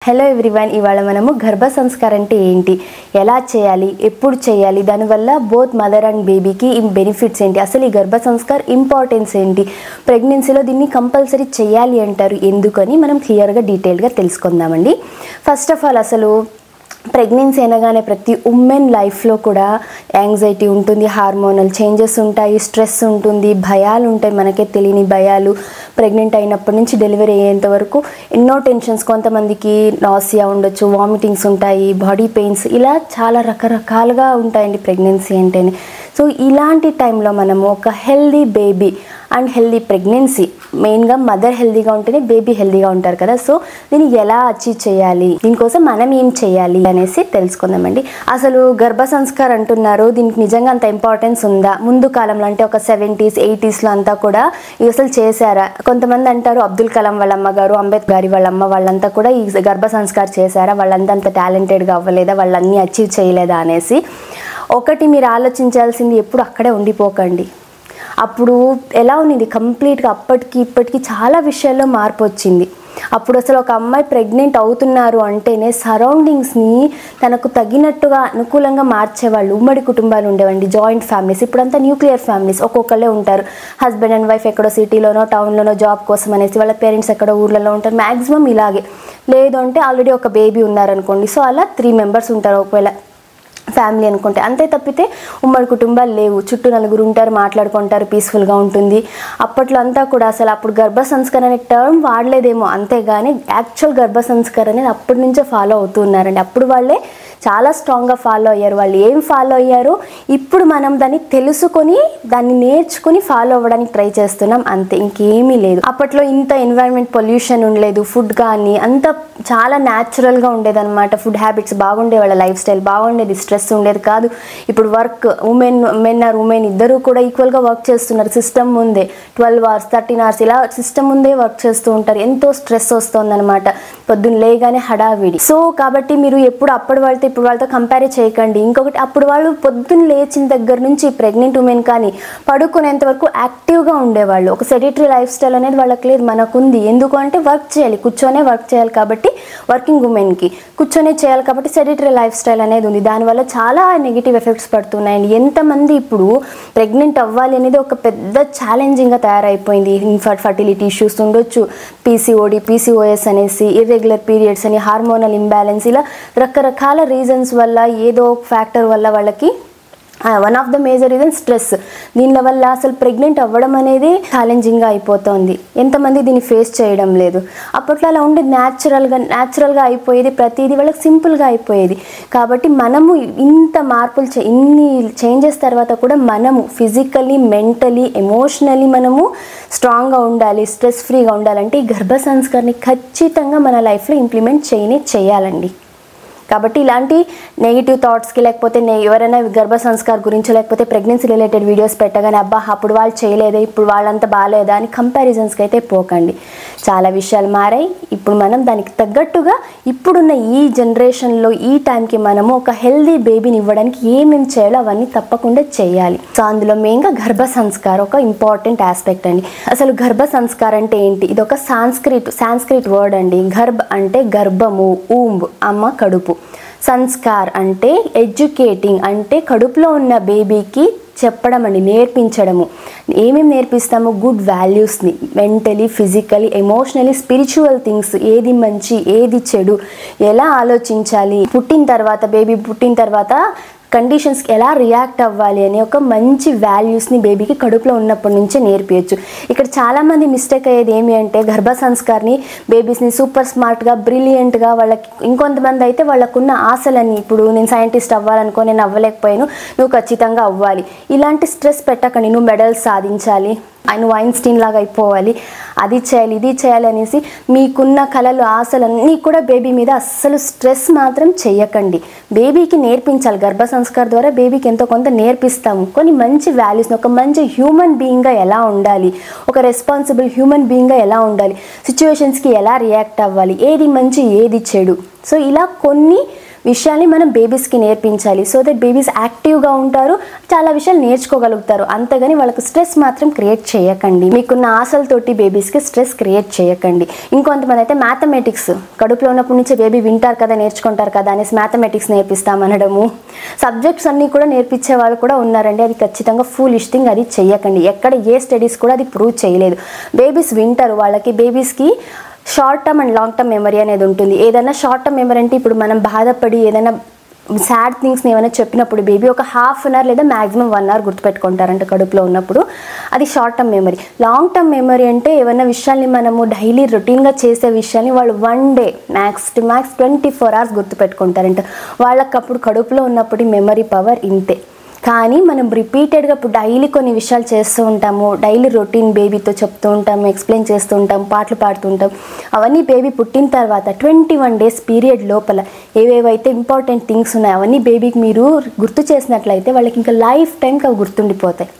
Hello everyone, ఇవాళ మనము గర్భ సంస్కారం అంటే ఏంటి, ఎలా చేయాలి, ఎప్పుడు చేయాలి, దానివల్ల బోత్ మదర్ అండ్ బేబీకి బెనిఫిట్స్ ఏంటి, అసలు ఈ గర్భ సంస్కార్ ఇంపార్టెన్స్ ఏంటి, ప్రెగ్నెన్సీలో దీన్ని కంపల్సరీ చేయాలి అంటారు ఎందుకని మనం క్లియర్గా డీటెయిల్గా తెలుసుకుందామండి. ఫస్ట్ ఆఫ్ ఆల్, అసలు ప్రెగ్నెన్సీ అనగానే ప్రతి ఉమెన్ లైఫ్లో కూడా యాంగ్జైటీ ఉంటుంది, హార్మోనల్ చేంజెస్ ఉంటాయి, స్ట్రెస్ ఉంటుంది, భయాలు ఉంటాయి, మనకే తెలియని భయాలు. ప్రెగ్నెంట్ అయినప్పటి నుంచి డెలివరీ అయ్యేంత వరకు ఎన్నో టెన్షన్స్, కొంతమందికి నాసియా ఉండొచ్చు, వామిటింగ్స్ ఉంటాయి, బాడీ పెయిన్స్, ఇలా చాలా రకరకాలుగా ఉంటాయండి ప్రెగ్నెన్సీ అంటేనే. సో ఇలాంటి టైంలో మనము ఒక healthy baby and healthy pregnancy, మెయిన్గా మదర్ హెల్దీగా ఉంటేనే బేబీ హెల్దీగా ఉంటారు కదా. సో దీన్ని ఎలా అచీవ్ చేయాలి, దీనికోసం మనం ఏం చేయాలి అనేసి తెలుసుకుందామండి. అసలు గర్భ సంస్కారం అంటున్నారు, దీనికి నిజంగా అంత ఇంపార్టెన్స్ ఉందా? ముందు కాలంలో అంటే ఒక 70s 80sలో అంతా కూడా ఇది అసలు చేశారా? కొంతమంది అంటారు అబ్దుల్ కలాం వాళ్ళ అమ్మగారు, అంబేద్కర్ గారి వాళ్ళ అమ్మ వాళ్ళంతా కూడా ఈ గర్భ సంస్కారం చేశారా, వాళ్ళంతా అంత టాలెంటెడ్గా అవ్వలేదా, వాళ్ళన్నీ అచీవ్ చేయలేదా అనేసి. ఒకటి మీరు ఆలోచించాల్సింది, ఎప్పుడు అక్కడే ఉండిపోకండి. అప్పుడు ఎలా ఉన్నది కంప్లీట్గా, అప్పటికి ఇప్పటికి చాలా విషయాల్లో మార్పు వచ్చింది. అప్పుడు అసలు ఒక అమ్మాయి ప్రెగ్నెంట్ అవుతున్నారు అంటేనే సరౌండింగ్స్ని తనకు తగినట్టుగా అనుకూలంగా మార్చేవాళ్ళు. ఉమ్మడి కుటుంబాలు ఉండేవండి, జాయింట్ ఫ్యామిలీస్. ఇప్పుడంతా న్యూక్లియర్ ఫ్యామిలీస్, ఒక్కొక్కళ్ళే ఉంటారు. హస్బెండ్ అండ్ వైఫ్ ఎక్కడో సిటీలోనో టౌన్లోనో జాబ్ కోసం అనేసి, వాళ్ళ పేరెంట్స్ ఎక్కడో ఊర్లలో ఉంటారు. మ్యాక్సిమం ఇలాగే. లేదు అంటే ఆల్రెడీ ఒక బేబీ ఉన్నారనుకోండి, సో అలా 3 మెంబర్స్ ఉంటారు ఒకవేళ ఫ్యామిలీ అనుకుంటే. అంతే తప్పితే ఉమ్మడి కుటుంబాలు లేవు, చుట్టూ నలుగురు ఉంటారు, మాట్లాడుకుంటారు, పీస్ఫుల్గా ఉంటుంది. అప్పట్లో అంతా కూడా అసలు అప్పుడు గర్భ సంస్కారం అనే టర్మ్ వాడలేదేమో, అంతేగాని యాక్చువల్ గర్భ సంస్కారం అనేది అప్పటి నుంచే ఫాలో అవుతూ ఉన్నారండి. అప్పుడు వాళ్ళే చాలా స్ట్రాంగ్గా ఫాలో అయ్యారు. వాళ్ళు ఏం ఫాలో అయ్యారో ఇప్పుడు మనం దాన్ని తెలుసుకొని దాన్ని నేర్చుకుని ఫాలో అవ్వడానికి ట్రై చేస్తున్నాం, అంతే, ఇంకేమీ లేదు. అప్పట్లో ఇంత ఎన్వైరన్మెంట్ పొల్యూషన్ ఉండలేదు, ఫుడ్ కానీ అంత చాలా న్యాచురల్గా ఉండేది అనమాట. ఫుడ్ హ్యాబిట్స్ బాగుండే, వాళ్ళ లైఫ్ స్టైల్ బాగుండేది, స్ట్రెస్ ఉండేది కాదు. ఇప్పుడు వర్క్, మెన్ ఆర్ ఉమెన్ ఇద్దరు కూడా ఈక్వల్గా వర్క్ చేస్తున్నారు. సిస్టమ్ ముందే 12 hours 13 hours ఇలా సిస్టమ్ ముందే వర్క్ చేస్తూ ఉంటారు. ఎంతో స్ట్రెస్ వస్తుంది అనమాట, పొద్దున్న లేగానే హడావిడి. సో కాబట్టి మీరు ఎప్పుడు అప్పటి వాళ్ళతో ఇప్పుడు వాళ్ళతో కంపేర్ చేయకండి. ఇంకొకటి, అప్పుడు వాళ్ళు పొద్దున్న లేచిన దగ్గర నుంచి ప్రెగ్నెంట్ ఉమెన్ కానీ పడుకునేంత వరకు యాక్టివ్గా ఉండేవాళ్ళు. ఒక సెడిటరీ లైఫ్ స్టైల్ అనేది వాళ్ళకి లేదు, మనకుంది. ఎందుకు అంటే వర్క్ చేయాలి, కూర్చొనే వర్క్ చేయాలి కాబట్టి, వర్కింగ్ ఉమెన్కి కూర్చొనే చేయాలి కాబట్టి సెడిటరీ లైఫ్ స్టైల్ అనేది ఉంది. దానివల్ల చాలా నెగిటివ్ ఎఫెక్ట్స్ పడుతున్నాయండి. ఎంతమంది ఇప్పుడు ప్రెగ్నెంట్ అవ్వాలి అనేది ఒక పెద్ద ఛాలెంజింగ్గా తయారైపోయింది. ఫర్టిలిటీ ఇష్యూస్ ఉండొచ్చు, పీసీఓడి, పీసీఓఎస్ అనేసి, ఇర్రెగ్యులర్ పీరియడ్స్ అని, హార్మోనల్ ఇంబ్యాలెన్స్, ఇలా రకరకాల రీజన్స్ వల్ల, ఏదో ఫ్యాక్టర్ వల్ల వాళ్ళకి one of the major reason stress. దీని వల్ల అసలు ప్రెగ్నెంట్ అవ్వడం అనేది ఛాలెంజింగ్గా అయిపోతుంది. ఎంతమంది దీన్ని ఫేస్ చేయడం లేదు. అప్పట్లో అలా ఉండేది, న్యాచురల్గా అయిపోయేది, ప్రతిదీ వాళ్ళకి సింపుల్గా అయిపోయేది. కాబట్టి మనము ఇంత మార్పులు ఇన్ని చేంజెస్ తర్వాత కూడా మనము ఫిజికల్లీ, మెంటలీ, ఎమోషనలీ మనము స్ట్రాంగ్గా ఉండాలి, స్ట్రెస్ ఫ్రీగా ఉండాలంటే ఈ గర్భ సంస్కారాన్ని ఖచ్చితంగా మన లైఫ్లో ఇంప్లిమెంట్ చేయాలండి. కాబట్టి ఇలాంటి నెగిటివ్ థాట్స్కి, లేకపోతే ఎవరైనా గర్భ సంస్కారం గురించి లేకపోతే ప్రెగ్నెన్సీ రిలేటెడ్ వీడియోస్ పెట్టగానే అబ్బా అప్పుడు వాళ్ళు చేయలేదా, ఇప్పుడు వాళ్ళంతా బాగాలేదా అని కంపారిజన్స్కి అయితే పోకండి. చాలా విషయాలు మారాయి. ఇప్పుడు మనం దానికి తగ్గట్టుగా ఇప్పుడున్న ఈ జనరేషన్లో ఈ టైంకి మనము ఒక హెల్దీ బేబీని ఇవ్వడానికి ఏమేమి చేయాలో అవన్నీ తప్పకుండా చేయాలి. సో అందులో మెయిన్గా గర్భ సంస్కారం ఒక ఇంపార్టెంట్ ఆస్పెక్ట్ అండి. అసలు గర్భ సంస్కారం అంటే ఏంటి? ఇది ఒక సాంస్క్రిట్ వర్డ్ అండి. గర్భ్ అంటే గర్భము, ఊంబ్ అమ్మ కడుపు. సంస్కార్ అంటే ఎడ్యుకేటింగ్, అంటే కడుపులో ఉన్న బేబీకి చెప్పడం అండి, నేర్పించడము. ఏమేమి నేర్పిస్తాము? గుడ్ వాల్యూస్ని, mentally, physically, emotionally, spiritual things, ఏది మంచి ఏది చెడు, ఎలా ఆలోచించాలి, బేబీ పుట్టిన తర్వాత కండిషన్స్కి ఎలా రియాక్ట్ అవ్వాలి అని ఒక మంచి వాల్యూస్ని బేబీకి కడుపులో ఉన్నప్పటి నుంచే నేర్పించచ్చు. ఇక్కడ చాలామంది మిస్టేక్ అయ్యేది ఏమి అంటే గర్భ సంస్కారాన్ని, బేబీస్ని సూపర్ స్మార్ట్గా, బ్రిలియంట్గా, వాళ్ళకి ఇంకొంతమంది అయితే వాళ్ళకున్న ఆశలన్నీ, ఇప్పుడు నేను సైంటిస్ట్ అవ్వాలనుకో, నేను అవ్వలేకపోయాను, నువ్వు ఖచ్చితంగా అవ్వాలి, ఇలాంటి స్ట్రెస్ పెట్టకండి. నువ్వు మెడల్స్ సాధించాలి, నువ్వు ఐన్స్టీన్ లాగా అయిపోవాలి, అది చేయాలి ఇది చేయాలి అనేసి మీకున్న కళలు, ఆశలన్నీ కూడా బేబీ మీద అస్సలు స్ట్రెస్ మాత్రం చేయకండి. బేబీకి నేర్పించాలి. గర్భ సంస్కారం ద్వారా బేబీకి ఎంతో కొంత నేర్పిస్తాము, కొన్ని మంచి వాల్యూస్ని. ఒక మంచి హ్యూమన్ బీయింగ్గా ఎలా ఉండాలి, ఒక రెస్పాన్సిబుల్ హ్యూమన్ బీయింగ్గా ఎలా ఉండాలి, సిచ్యువేషన్స్కి ఎలా రియాక్ట్ అవ్వాలి, ఏది మంచి ఏది చెడు. సో ఇలా కొన్ని విషయాల్ని మనం బేబీస్కి నేర్పించాలి. సో దట్ బేబీస్ యాక్టివ్గా ఉంటారు, చాలా విషయాలు నేర్చుకోగలుగుతారు. అంతేగాని వాళ్ళకి స్ట్రెస్ మాత్రం క్రియేట్ చేయకండి. మీకున్న ఆశలతోటి బేబీస్కి స్ట్రెస్ క్రియేట్ చేయకండి. ఇంకొంతమంది అయితే మ్యాథమెటిక్స్ కడుపులో ఉన్నప్పటి నుంచి బేబీ వింటారు కదా, నేర్చుకుంటారు కదా అనేసి మ్యాథమెటిక్స్ నేర్పిస్తామనడము, సబ్జెక్ట్స్ అన్నీ కూడా నేర్పించే వాళ్ళు కూడా ఉన్నారండి. అది ఖచ్చితంగా ఫూలిష్ థింగ్, అది చెయ్యకండి. ఎక్కడ ఏ స్టడీస్ కూడా అది ప్రూవ్ చేయలేదు. బేబీస్ వింటారు, వాళ్ళకి బేబీస్కి short term and long term memory అనేది ఉంటుంది. ఏదైనా షార్ట్ టర్మ్ మెమరీ అంటే ఇప్పుడు మనం బాధపడి ఏదైనా సాడ్ థింగ్స్ని ఏమైనా చెప్పినప్పుడు బేబీ ఒక హాఫ్ అన్ అవర్ లేదా మ్యాక్సిమం 1 hour గుర్తుపెట్టుకుంటారంట కడుపులో ఉన్నప్పుడు. అది short term memory. Long term memory అంటే ఏమైనా విషయాల్ని మనము డైలీ రొటీన్గా చేసే విషయాన్ని వాళ్ళు 1 day మ్యాక్స్ 24 hours గుర్తుపెట్టుకుంటారంట. వాళ్ళకి అప్పుడు కడుపులో ఉన్నప్పుడు మెమరీ పవర్ ఇంతే. కానీ మనం రిపీటెడ్గా ఇప్పుడు డైలీ కొన్ని విషయాలు చేస్తూ ఉంటాము, డైలీ రొటీన్ బేబీతో చెప్తూ ఉంటాము, ఎక్స్ప్లెయిన్ చేస్తూ ఉంటాం, పాటలు పాడుతూ ఉంటాం. అవన్నీ బేబీ పుట్టిన తర్వాత 21 days పీరియడ్ లోపల ఏవేవైతే ఇంపార్టెంట్ థింగ్స్ ఉన్నాయో అవన్నీ బేబీకి మీరు గుర్తు చేసినట్లయితే వాళ్ళకి ఇంకా లైఫ్ టైంకి అవి గుర్తుండిపోతాయి.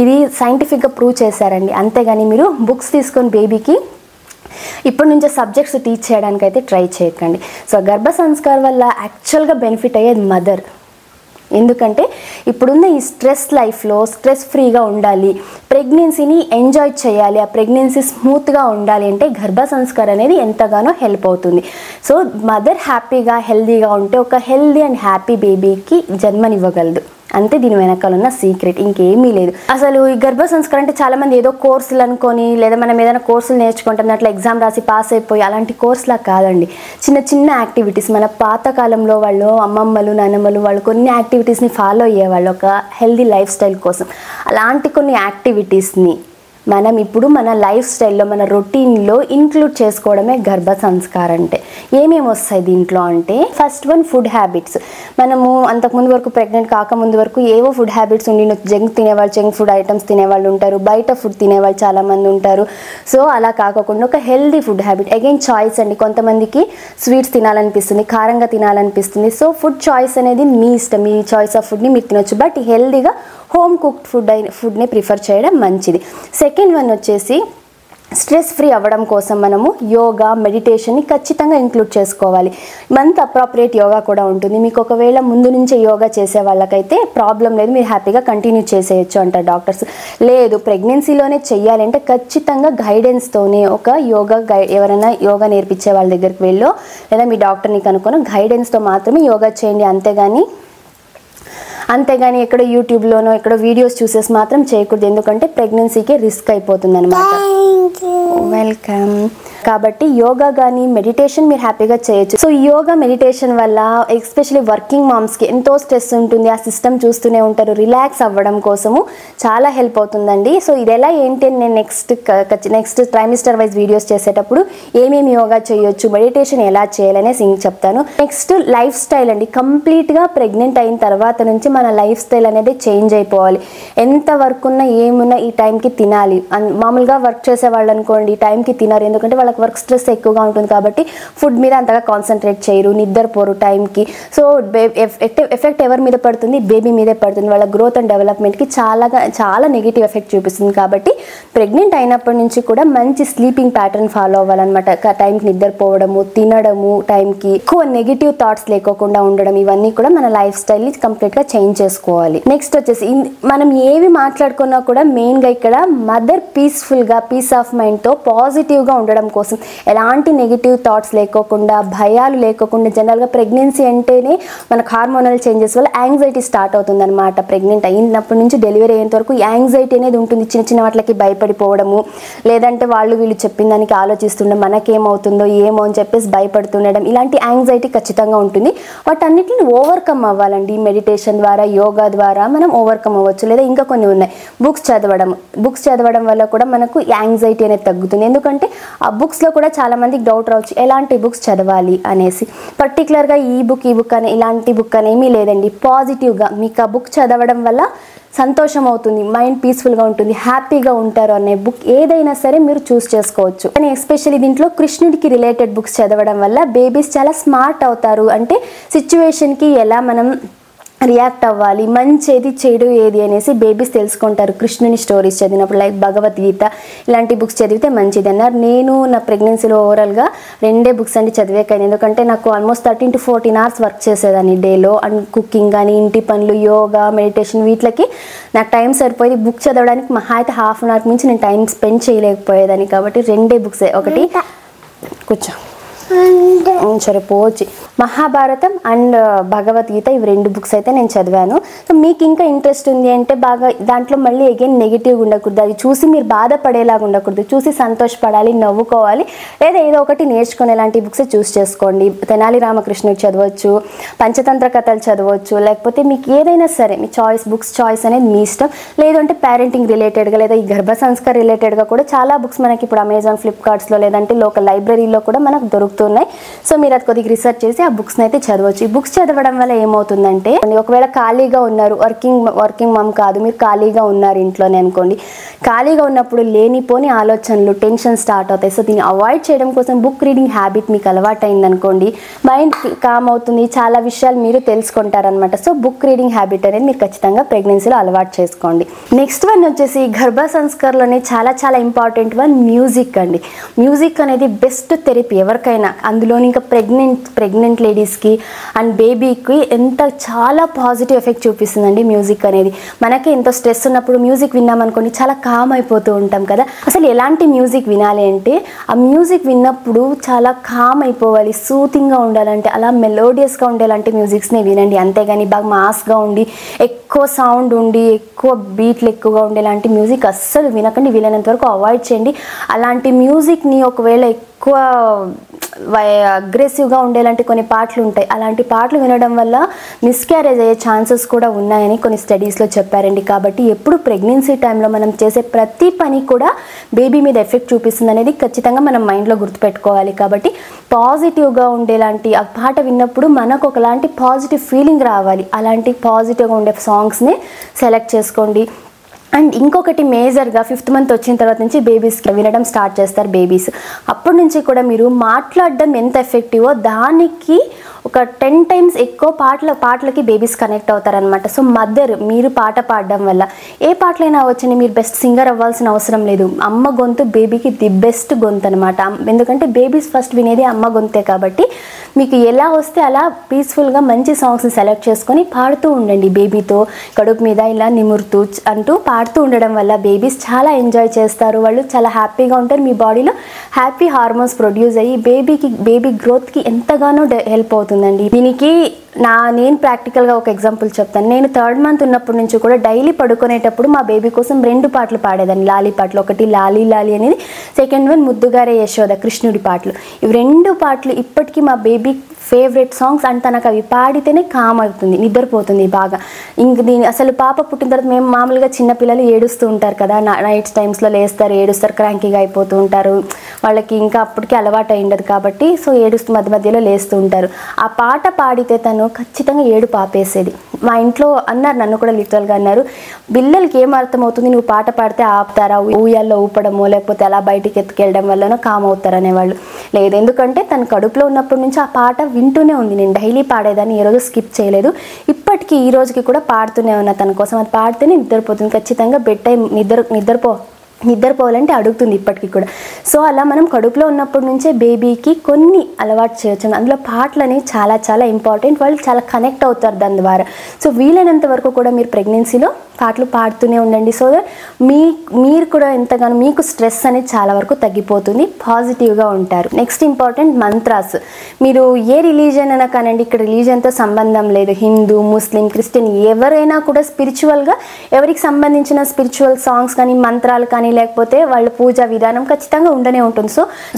ఇది సైంటిఫిక్గా ప్రూవ్ చేశారండి. అంతేగాని మీరు బుక్స్ తీసుకొని బేబీకి ఇప్పటి నుంచే సబ్జెక్ట్స్ టీచ్ చేయడానికి అయితే ట్రై చేయకండి. సో గర్భ సంస్కారం వల్ల యాక్చువల్గా బెనిఫిట్ అయ్యేది మదర్. ఎందుకంటే ఇప్పుడున్న ఈ స్ట్రెస్ లైఫ్లో స్ట్రెస్ ఫ్రీగా ఉండాలి, ప్రెగ్నెన్సీని ఎంజాయ్ చేయాలి, ఆ ప్రెగ్నెన్సీ స్మూత్గా ఉండాలి అంటే గర్భ సంస్కారం అనేది ఎంతగానో హెల్ప్ అవుతుంది. సో మదర్ హ్యాపీగా హెల్దీగా ఉంటే ఒక హెల్దీ అండ్ హ్యాపీ బేబీకి జన్మనివ్వగలదు. అంతే దీని వెనకాల ఉన్న సీక్రెట్, ఇంకేమీ లేదు. అసలు ఈ గర్భ సంస్కారం అంటే చాలామంది ఏదో కోర్సులు అనుకొని లేదా మనం ఏదైనా కోర్సులు నేర్చుకుంటాం అట్లా ఎగ్జామ్ రాసి పాస్ అయిపోయి అలాంటి కోర్సులా కాదండి. చిన్న చిన్న యాక్టివిటీస్, మన పాతకాలంలో వాళ్ళు అమ్మమ్మలు నాన్నమ్మలు వాళ్ళు కొన్ని యాక్టివిటీస్ని ఫాలో అయ్యేవాళ్ళు ఒక హెల్దీ లైఫ్ స్టైల్ కోసం. అలాంటి కొన్ని యాక్టివిటీస్ని మనం ఇప్పుడు మన లైఫ్ స్టైల్లో మన రొటీన్లో ఇంక్లూడ్ చేసుకోవడమే గర్భ సంస్కారం అంటే. ఏమేమి వస్తాయి దీంట్లో అంటే ఫస్ట్ వన్ ఫుడ్ హ్యాబిట్స్. మనము అంతకుముందు వరకు ప్రెగ్నెంట్ కాకముందు వరకు ఏవో ఫుడ్ హ్యాబిట్స్ ఉండి జంక్ తినేవాళ్ళు, జంక్ ఫుడ్ ఐటమ్స్ తినేవాళ్ళు ఉంటారు, బయట ఫుడ్ తినేవాళ్ళు చాలామంది ఉంటారు. సో అలా కాకుండా ఒక healthy food habit. Again choice అండి, కొంతమందికి స్వీట్స్ తినాలనిపిస్తుంది, కారంగా తినాలనిపిస్తుంది. సో ఫుడ్ చాయిస్ అనేది మీ ఇష్టం, మీ చాయిస్ ఆఫ్ ఫుడ్ని మీరు తినొచ్చు. బట్ హెల్దీగా హోమ్ కుక్డ్ ఫుడ్ని ప్రిఫర్ చేయడం మంచిది. సెకండ్ వన్ వచ్చేసి స్ట్రెస్ ఫ్రీ అవ్వడం కోసం మనము యోగా, మెడిటేషన్ని ఖచ్చితంగా ఇంక్లూడ్ చేసుకోవాలి. మంత్ అప్రాప్రియేట్ యోగా కూడా ఉంటుంది. మీకు ఒకవేళ ముందు నుంచే యోగా చేసే వాళ్ళకైతే ప్రాబ్లం లేదు, మీరు హ్యాపీగా కంటిన్యూ చేసేయచ్చు అంటారు డాక్టర్స్. లేదు ప్రెగ్నెన్సీలోనే చెయ్యాలంటే ఖచ్చితంగా గైడెన్స్తోనే ఒక ఎవరైనా యోగా నేర్పించే వాళ్ళ దగ్గరికి వెళ్ళో లేదా మీ డాక్టర్ని కనుక్కొని గైడెన్స్తో మాత్రమే యోగా చేయండి. అంతేగాని ఎక్కడో యూట్యూబ్లోనో ఎక్కడో వీడియోస్ చూసేసి మాత్రం చేయకూడదు. ఎందుకంటే ప్రెగ్నెన్సీకే రిస్క్ అయిపోతుంది అనమాట. వెల్కమ్. కాబట్టి యోగా కానీ మెడిటేషన్ మీరు హ్యాపీగా చేయొచ్చు. సో యోగా మెడిటేషన్ వల్ల ఎస్పెషల్లీ వర్కింగ్ మామ్స్కి ఎంతో స్ట్రెస్ ఉంటుంది, ఆ సిస్టమ్ చూస్తూనే ఉంటారు, రిలాక్స్ అవ్వడం కోసము చాలా హెల్ప్ అవుతుందండి. సో ఇది ఎలా ఏంటి అని నేను నెక్స్ట్ ట్రైమిస్టర్ వైజ్ వీడియోస్ చేసేటప్పుడు ఏమేమి యోగా చేయొచ్చు, మెడిటేషన్ ఎలా చేయాలనేసి చెప్తాను. నెక్స్ట్ లైఫ్ స్టైల్ అండి. కంప్లీట్గా ప్రెగ్నెంట్ అయిన తర్వాత నుంచి మన లైఫ్ స్టైల్ అనేది చేంజ్ అయిపోవాలి. ఎంత వర్క్ ఉన్నా ఏమున్నా ఈ టైంకి తినాలి. మామూలుగా వర్క్ చేసే వాళ్ళు అనుకోండి ఈ టైంకి తినారు, ఎందుకంటే వాళ్ళకి వర్క్ స్ట్రెస్ ఎక్కువగా ఉంటుంది కాబట్టి ఫుడ్ మీద అంతగా కాన్సన్ట్రేట్ చేయరు, నిద్రపోరు టైంకి. సో ఎఫెక్ట్ ఎవరి మీద పడుతుంది? బేబీ మీదే పడుతుంది. వాళ్ళ గ్రోత్ అండ్ డెవలప్మెంట్కి చాలా నెగిటివ్ ఎఫెక్ట్ చూపిస్తుంది. కాబట్టి ప్రెగ్నెంట్ అయినప్పటి నుంచి కూడా మంచి స్లీపింగ్ ప్యాటర్న్ ఫాలో అవ్వాలన్నమాట. టైంకి నిద్రపోవడము, తినడము, టైంకి ఎక్కువ నెగిటివ్ థాట్స్ లేకోకుండా ఉండడం, ఇవన్నీ కూడా మన లైఫ్ స్టైల్ని కంప్లీట్గా చేంజ్ చేసుకోవాలి. నెక్స్ట్ వచ్చేసి మనం ఏవి మాట్లాడుకున్నా కూడా మెయిన్గా ఇక్కడ మదర్ పీస్ఫుల్గా, పీస్ ఆఫ్ మైండ్తో పాజిటివ్గా ఉండడం కోసం, ఎలాంటి నెగిటివ్ థాట్స్ లేకోకుండా, భయాలు లేకోకుండా. జనరల్గా ప్రెగ్నెన్సీ అంటేనే మనకు హార్మోనల్ చేంజెస్ వల్ల యాంగ్జైటీ స్టార్ట్ అవుతుంది అనమాట. ప్రెగ్నెంట్ అయినప్పటి నుంచి డెలివరీ అయ్యేంత వరకు యాంగ్జైటీ అనేది ఉంటుంది. చిన్న చిన్న వాటికి భయపడిపోవడము, లేదంటే వీళ్ళు చెప్పిన దానికి ఆలోచిస్తుండడం, మనకేమవుతుందో ఏమో అని చెప్పేసి భయపడుతుండడం, ఇలాంటి యాంగ్జైటీ ఖచ్చితంగా ఉంటుంది. వాటన్నిటిని ఓవర్కమ్ అవ్వాలండి. మెడిటేషన్ ద్వారా, యోగా ద్వారా మనం ఓవర్కమ్ అవ్వచ్చు. లేదా ఇంకా కొన్ని ఉన్నాయి, బుక్స్ చదవడం వల్ల కూడా మనకు యాంగ్జైటీ అనేది తగ్గుతుంది. ఎందుకంటే ఆ బుక్స్లో కూడా చాలామందికి డౌట్ రావచ్చు, ఎలాంటి బుక్స్ చదవాలి అనేసి. పర్టికులర్గా ఈ బుక్ అని ఇలాంటి బుక్ అనేమీ లేదండి. పాజిటివ్గా మీకు ఆ బుక్ చదవడం వల్ల సంతోషం అవుతుంది, మైండ్ పీస్ఫుల్గా ఉంటుంది, హ్యాపీగా ఉంటారు అనే బుక్ ఏదైనా సరే మీరు చూస్ చేసుకోవచ్చు. కానీ ఎస్పెషల్లీ దీంట్లో కృష్ణుడికి రిలేటెడ్ బుక్స్ చదవడం వల్ల బేబీస్ చాలా స్మార్ట్ అవుతారు. అంటే సిచ్యువేషన్కి ఎలా మనం రియాక్ట్ అవ్వాలి, మంచి ఏది చెడు ఏది అనేసి బేబీస్ తెలుసుకుంటారు కృష్ణుని స్టోరీస్ చదివినప్పుడు. లైక్ భగవద్గీత ఇలాంటి బుక్స్ చదివితే మంచిది అన్నారు. నేను నా ప్రెగ్నెన్సీలో ఓవరాల్గా 2 బుక్స్ అండి చదివేకాను. ఎందుకంటే నాకు ఆల్మోస్ట్ 13 to 14 hours వర్క్ చేసేదాన్ని డేలో. అండ్ కుకింగ్ కానీ, ఇంటి పనులు, యోగా, మెడిటేషన్ వీటికి నాకు టైం సరిపోయేది. బుక్ చదవడానికి మహా అయితే ½ an hour మించి నేను టైం స్పెండ్ చేయలేకపోయేదాన్ని. కాబట్టి 2 బుక్సే, ఒకటి కూర్చో సరిపోవచ్చు, మహాభారతం అండ్ భగవద్గీత, ఇవి 2 బుక్స్ అయితే నేను చదివాను. సో మీకు ఇంకా ఇంట్రెస్ట్ ఉంది అంటే బాగా దాంట్లో మళ్ళీ అగైన్ నెగిటివ్గా ఉండకూడదు, అది చూసి మీరు బాధపడేలాగా ఉండకూడదు, చూసి సంతోషపడాలి, నవ్వుకోవాలి, లేదా ఏదో ఒకటి నేర్చుకునేలాంటి బుక్స్ చూస్ చేసుకోండి. తెనాలి రామకృష్ణుడు చదవచ్చు, పంచతంత్ర కథలు చదవచ్చు, లేకపోతే మీకు ఏదైనా సరే మీ చాయిస్, బుక్స్ చాయిస్ అనేది మీ ఇష్టం. లేదంటే పేరెంటింగ్ రిలేటెడ్గా లేదా ఈ గర్భ సంస్కార రిలేటెడ్గా కూడా చాలా బుక్స్ మనకి ఇప్పుడు అమెజాన్, ఫ్లిప్కార్ట్స్లో లేదంటే లోకల్ లైబ్రరీలో కూడా మనకు దొరుకుతున్నాయి. సో మీరు అది కొద్దిగా రీసెర్చ్ చేసి ఆ బుక్స్ని అయితే చదవచ్చు. ఈ బుక్స్ చదవడం వల్ల ఏమవుతుందంటే, ఒకవేళ ఖాళీగా ఉన్నారు, వర్కింగ్ మమ్ కాదు, మీరు ఖాళీగా ఉన్నారు ఇంట్లోనే అనుకోండి, ఖాళీగా ఉన్నప్పుడు లేనిపోని ఆలోచనలు, టెన్షన్ స్టార్ట్ అవుతాయి. సో దీన్ని అవాయిడ్ చేయడం కోసం బుక్ రీడింగ్ హ్యాబిట్ మీకు అలవాటు అయిందనుకోండి, మైండ్ కామ్ అవుతుంది, చాలా విషయాలు మీరు తెలుసుకుంటారనమాట. సో బుక్ రీడింగ్ హ్యాబిట్ అనేది మీరు ఖచ్చితంగా ప్రెగ్నెన్సీలో అలవాటు చేసుకోండి. నెక్స్ట్ వన్ వచ్చేసి గర్భ సంస్కారంలోనే చాలా చాలా ఇంపార్టెంట్ వన్ మ్యూజిక్ అండి. మ్యూజిక్ అనేది బెస్ట్ థెరపీ ఎవరికైనా, అందులోని ఇంకా ప్రెగ్నెంట్ లేడీస్కి అండ్ బేబీకి చాలా పాజిటివ్ ఎఫెక్ట్ చూపిస్తుందండి మ్యూజిక్ అనేది. మనకి ఎంతో స్ట్రెస్ ఉన్నప్పుడు మ్యూజిక్ విన్నామనుకోండి చాలా కామ్ అయిపోతూ ఉంటాం కదా. అసలు ఎలాంటి మ్యూజిక్ వినాలి అంటే, ఆ మ్యూజిక్ విన్నప్పుడు చాలా కామ్ అయిపోవాలి, సూతింగ్గా ఉండాలంటే అలా మెలోడియస్గా ఉండేలాంటి మ్యూజిక్స్ని వినండి. అంతేగాని బాగా మాస్గా ఉండి, ఎక్కువ సౌండ్ ఉండి, ఎక్కువ బీట్లు ఎక్కువగా ఉండేలాంటి మ్యూజిక్ అస్సలు వినకండి, వీలైనంత వరకు అవాయిడ్ చేయండి. అలాంటి మ్యూజిక్ని ఒకవేళ ఎక్కువ అగ్రెసివ్గా ఉండేలాంటి కొన్ని పాటలు ఉంటాయి, అలాంటి పాటలు వినడం వల్ల మిస్క్యారేజ్ అయ్యే ఛాన్సెస్ కూడా ఉన్నాయని కొన్ని స్టడీస్లో చెప్పారండి. కాబట్టి ఎప్పుడు ప్రెగ్నెన్సీ టైంలో మనం చేసే ప్రతి పని కూడా బేబీ మీద ఎఫెక్ట్ చూపిస్తుంది అనేది ఖచ్చితంగా మనం మైండ్లో గుర్తుపెట్టుకోవాలి. కాబట్టి పాజిటివ్గా ఉండేలాంటి ఆ పాట విన్నప్పుడు మనకు ఒకలాంటి పాజిటివ్ ఫీలింగ్ రావాలి, అలాంటి పాజిటివ్గా ఉండే సాంగ్స్ని సెలెక్ట్ చేసుకోండి. అండ్ ఇంకొకటి మేజర్గా 5th month వచ్చిన తర్వాత నుంచి బేబీస్కి వినడం స్టార్ట్ చేస్తారు బేబీస్. అప్పటి నుంచి కూడా మీరు మాట్లాడడం ఎంత ఎఫెక్టివో దానికి ఒక 10 times ఎక్కువ పాటలకి బేబీస్ కనెక్ట్ అవుతారనమాట. సో మీరు పాట పాడడం వల్ల ఏ పాటలైనా వచ్చని, మీరు బెస్ట్ సింగర్ అవ్వాల్సిన అవసరం లేదు. అమ్మ గొంతు బేబీకి ది బెస్ట్ గొంతు అనమాట. ఎందుకంటే బేబీస్ ఫస్ట్ వినేది అమ్మ గొంతే. కాబట్టి మీకు ఎలా వస్తే అలా పీస్ఫుల్గా మంచి సాంగ్స్ని సెలెక్ట్ చేసుకొని పాడుతూ ఉండండి. బేబీతో కడుపు మీద ఇలా నిమురుతూ అంటూ పాడుతూ ఉండడం వల్ల బేబీస్ చాలా ఎంజాయ్ చేస్తారు, వాళ్ళు చాలా హ్యాపీగా ఉంటారు. మీ బాడీలో హ్యాపీ హార్మోన్స్ ప్రొడ్యూస్ అయ్యి బేబీ గ్రోత్కి ఎంతగానో హెల్ప్ అవుతుందండి. దీనికి నేను ప్రాక్టికల్గా ఒక ఎగ్జాంపుల్ చెప్తాను. నేను 3rd month ఉన్నప్పటి నుంచి కూడా డైలీ పడుకునేటప్పుడు మా బేబీ కోసం 2 పాటలు పాడేదాన్ని, లాలీ పాటలు. ఒకటి లాలీ లాలీ అనేది, సెకండ్ వన్ ముద్దుగారే యశోద కృష్ణుడి పాటలు. ఇవి 2 పాటలు ఇప్పటికీ మా బేబీ ఫేవరెట్ సాంగ్స్. అండ్ తనకు అవి పాడితేనే కామ్ అవుతుంది, నిద్రపోతుంది బాగా. అసలు పాప పుట్టిన తర్వాత మేము మామూలుగా చిన్నపిల్లలు ఏడుస్తూ ఉంటారు కదా, నైట్స్ టైమ్స్లో లేస్తారు, ఏడుస్తారు, క్రాంకీగా అయిపోతూ ఉంటారు, వాళ్ళకి ఇంకా అప్పటికి అలవాటు అయ్యిండదు కాబట్టి. సో ఏడుస్తూ మధ్యలో లేస్తూ ఉంటారు. ఆ పాట పాడితే తను ఖచ్చితంగా ఏడుపు ఆపేసేది. మా ఇంట్లో అన్నారు, నన్ను కూడా లిటరల్గా అన్నారు, పిల్లలకి ఏం అర్థం అవుతుంది, నువ్వు పాట పాడితే ఆపుతారా, ఊయల్లో ఊపడమో లేకపోతే అలా బయటికి ఎత్తుకెళ్ళడం వల్లనో కామ్ అవుతారు అనేవాళ్ళు. లేదు, ఎందుకంటే తను కడుపులో ఉన్నప్పటి నుంచి ఆ పాట వింటూనే ఉంది. నేను డైలీ పాడేదాన్ని, ఏ రోజు స్కిప్ చేయలేదు. ఇప్పటికీ ఈ రోజుకి కూడా పాడుతూనే ఉన్నా తన కోసం. అది పాడితేనే నిద్రపోతుంది ఖచ్చితంగా. బెడ్ టైం నిద్రపోవాలంటే అడుగుతుంది ఇప్పటికీ కూడా. సో అలా మనం కడుపులో ఉన్నప్పటి నుంచే బేబీకి కొన్ని అలవాటు చేయొచ్చు. అందులో పాటలు అనేవి చాలా చాలా ఇంపార్టెంట్, వాళ్ళు చాలా కనెక్ట్ అవుతారు దాని ద్వారా. సో వీలైనంత వరకు కూడా మీరు ప్రెగ్నెన్సీలో పాటలు పాడుతూనే ఉండండి. సో దట్ మీరు కూడా ఎంతగానో మీకు స్ట్రెస్ అనేది చాలా వరకు తగ్గిపోతుంది, పాజిటివ్గా ఉంటారు. Next important mantras. మీరు ఏ రిలీజియన్ అయినా కానండి, ఇక్కడ రిలీజియన్తో సంబంధం లేదు. హిందూ, ముస్లిం, క్రిస్టియన్ ఎవరైనా కూడా స్పిరిచువల్గా ఎవరికి సంబంధించిన స్పిరిచువల్ సాంగ్స్ కానీ, మంత్రాలు కానీ, లేకపోతే వాళ్ళ పూజా విధానం ఖచ్చితంగా ఉండనే ఉంటుంది.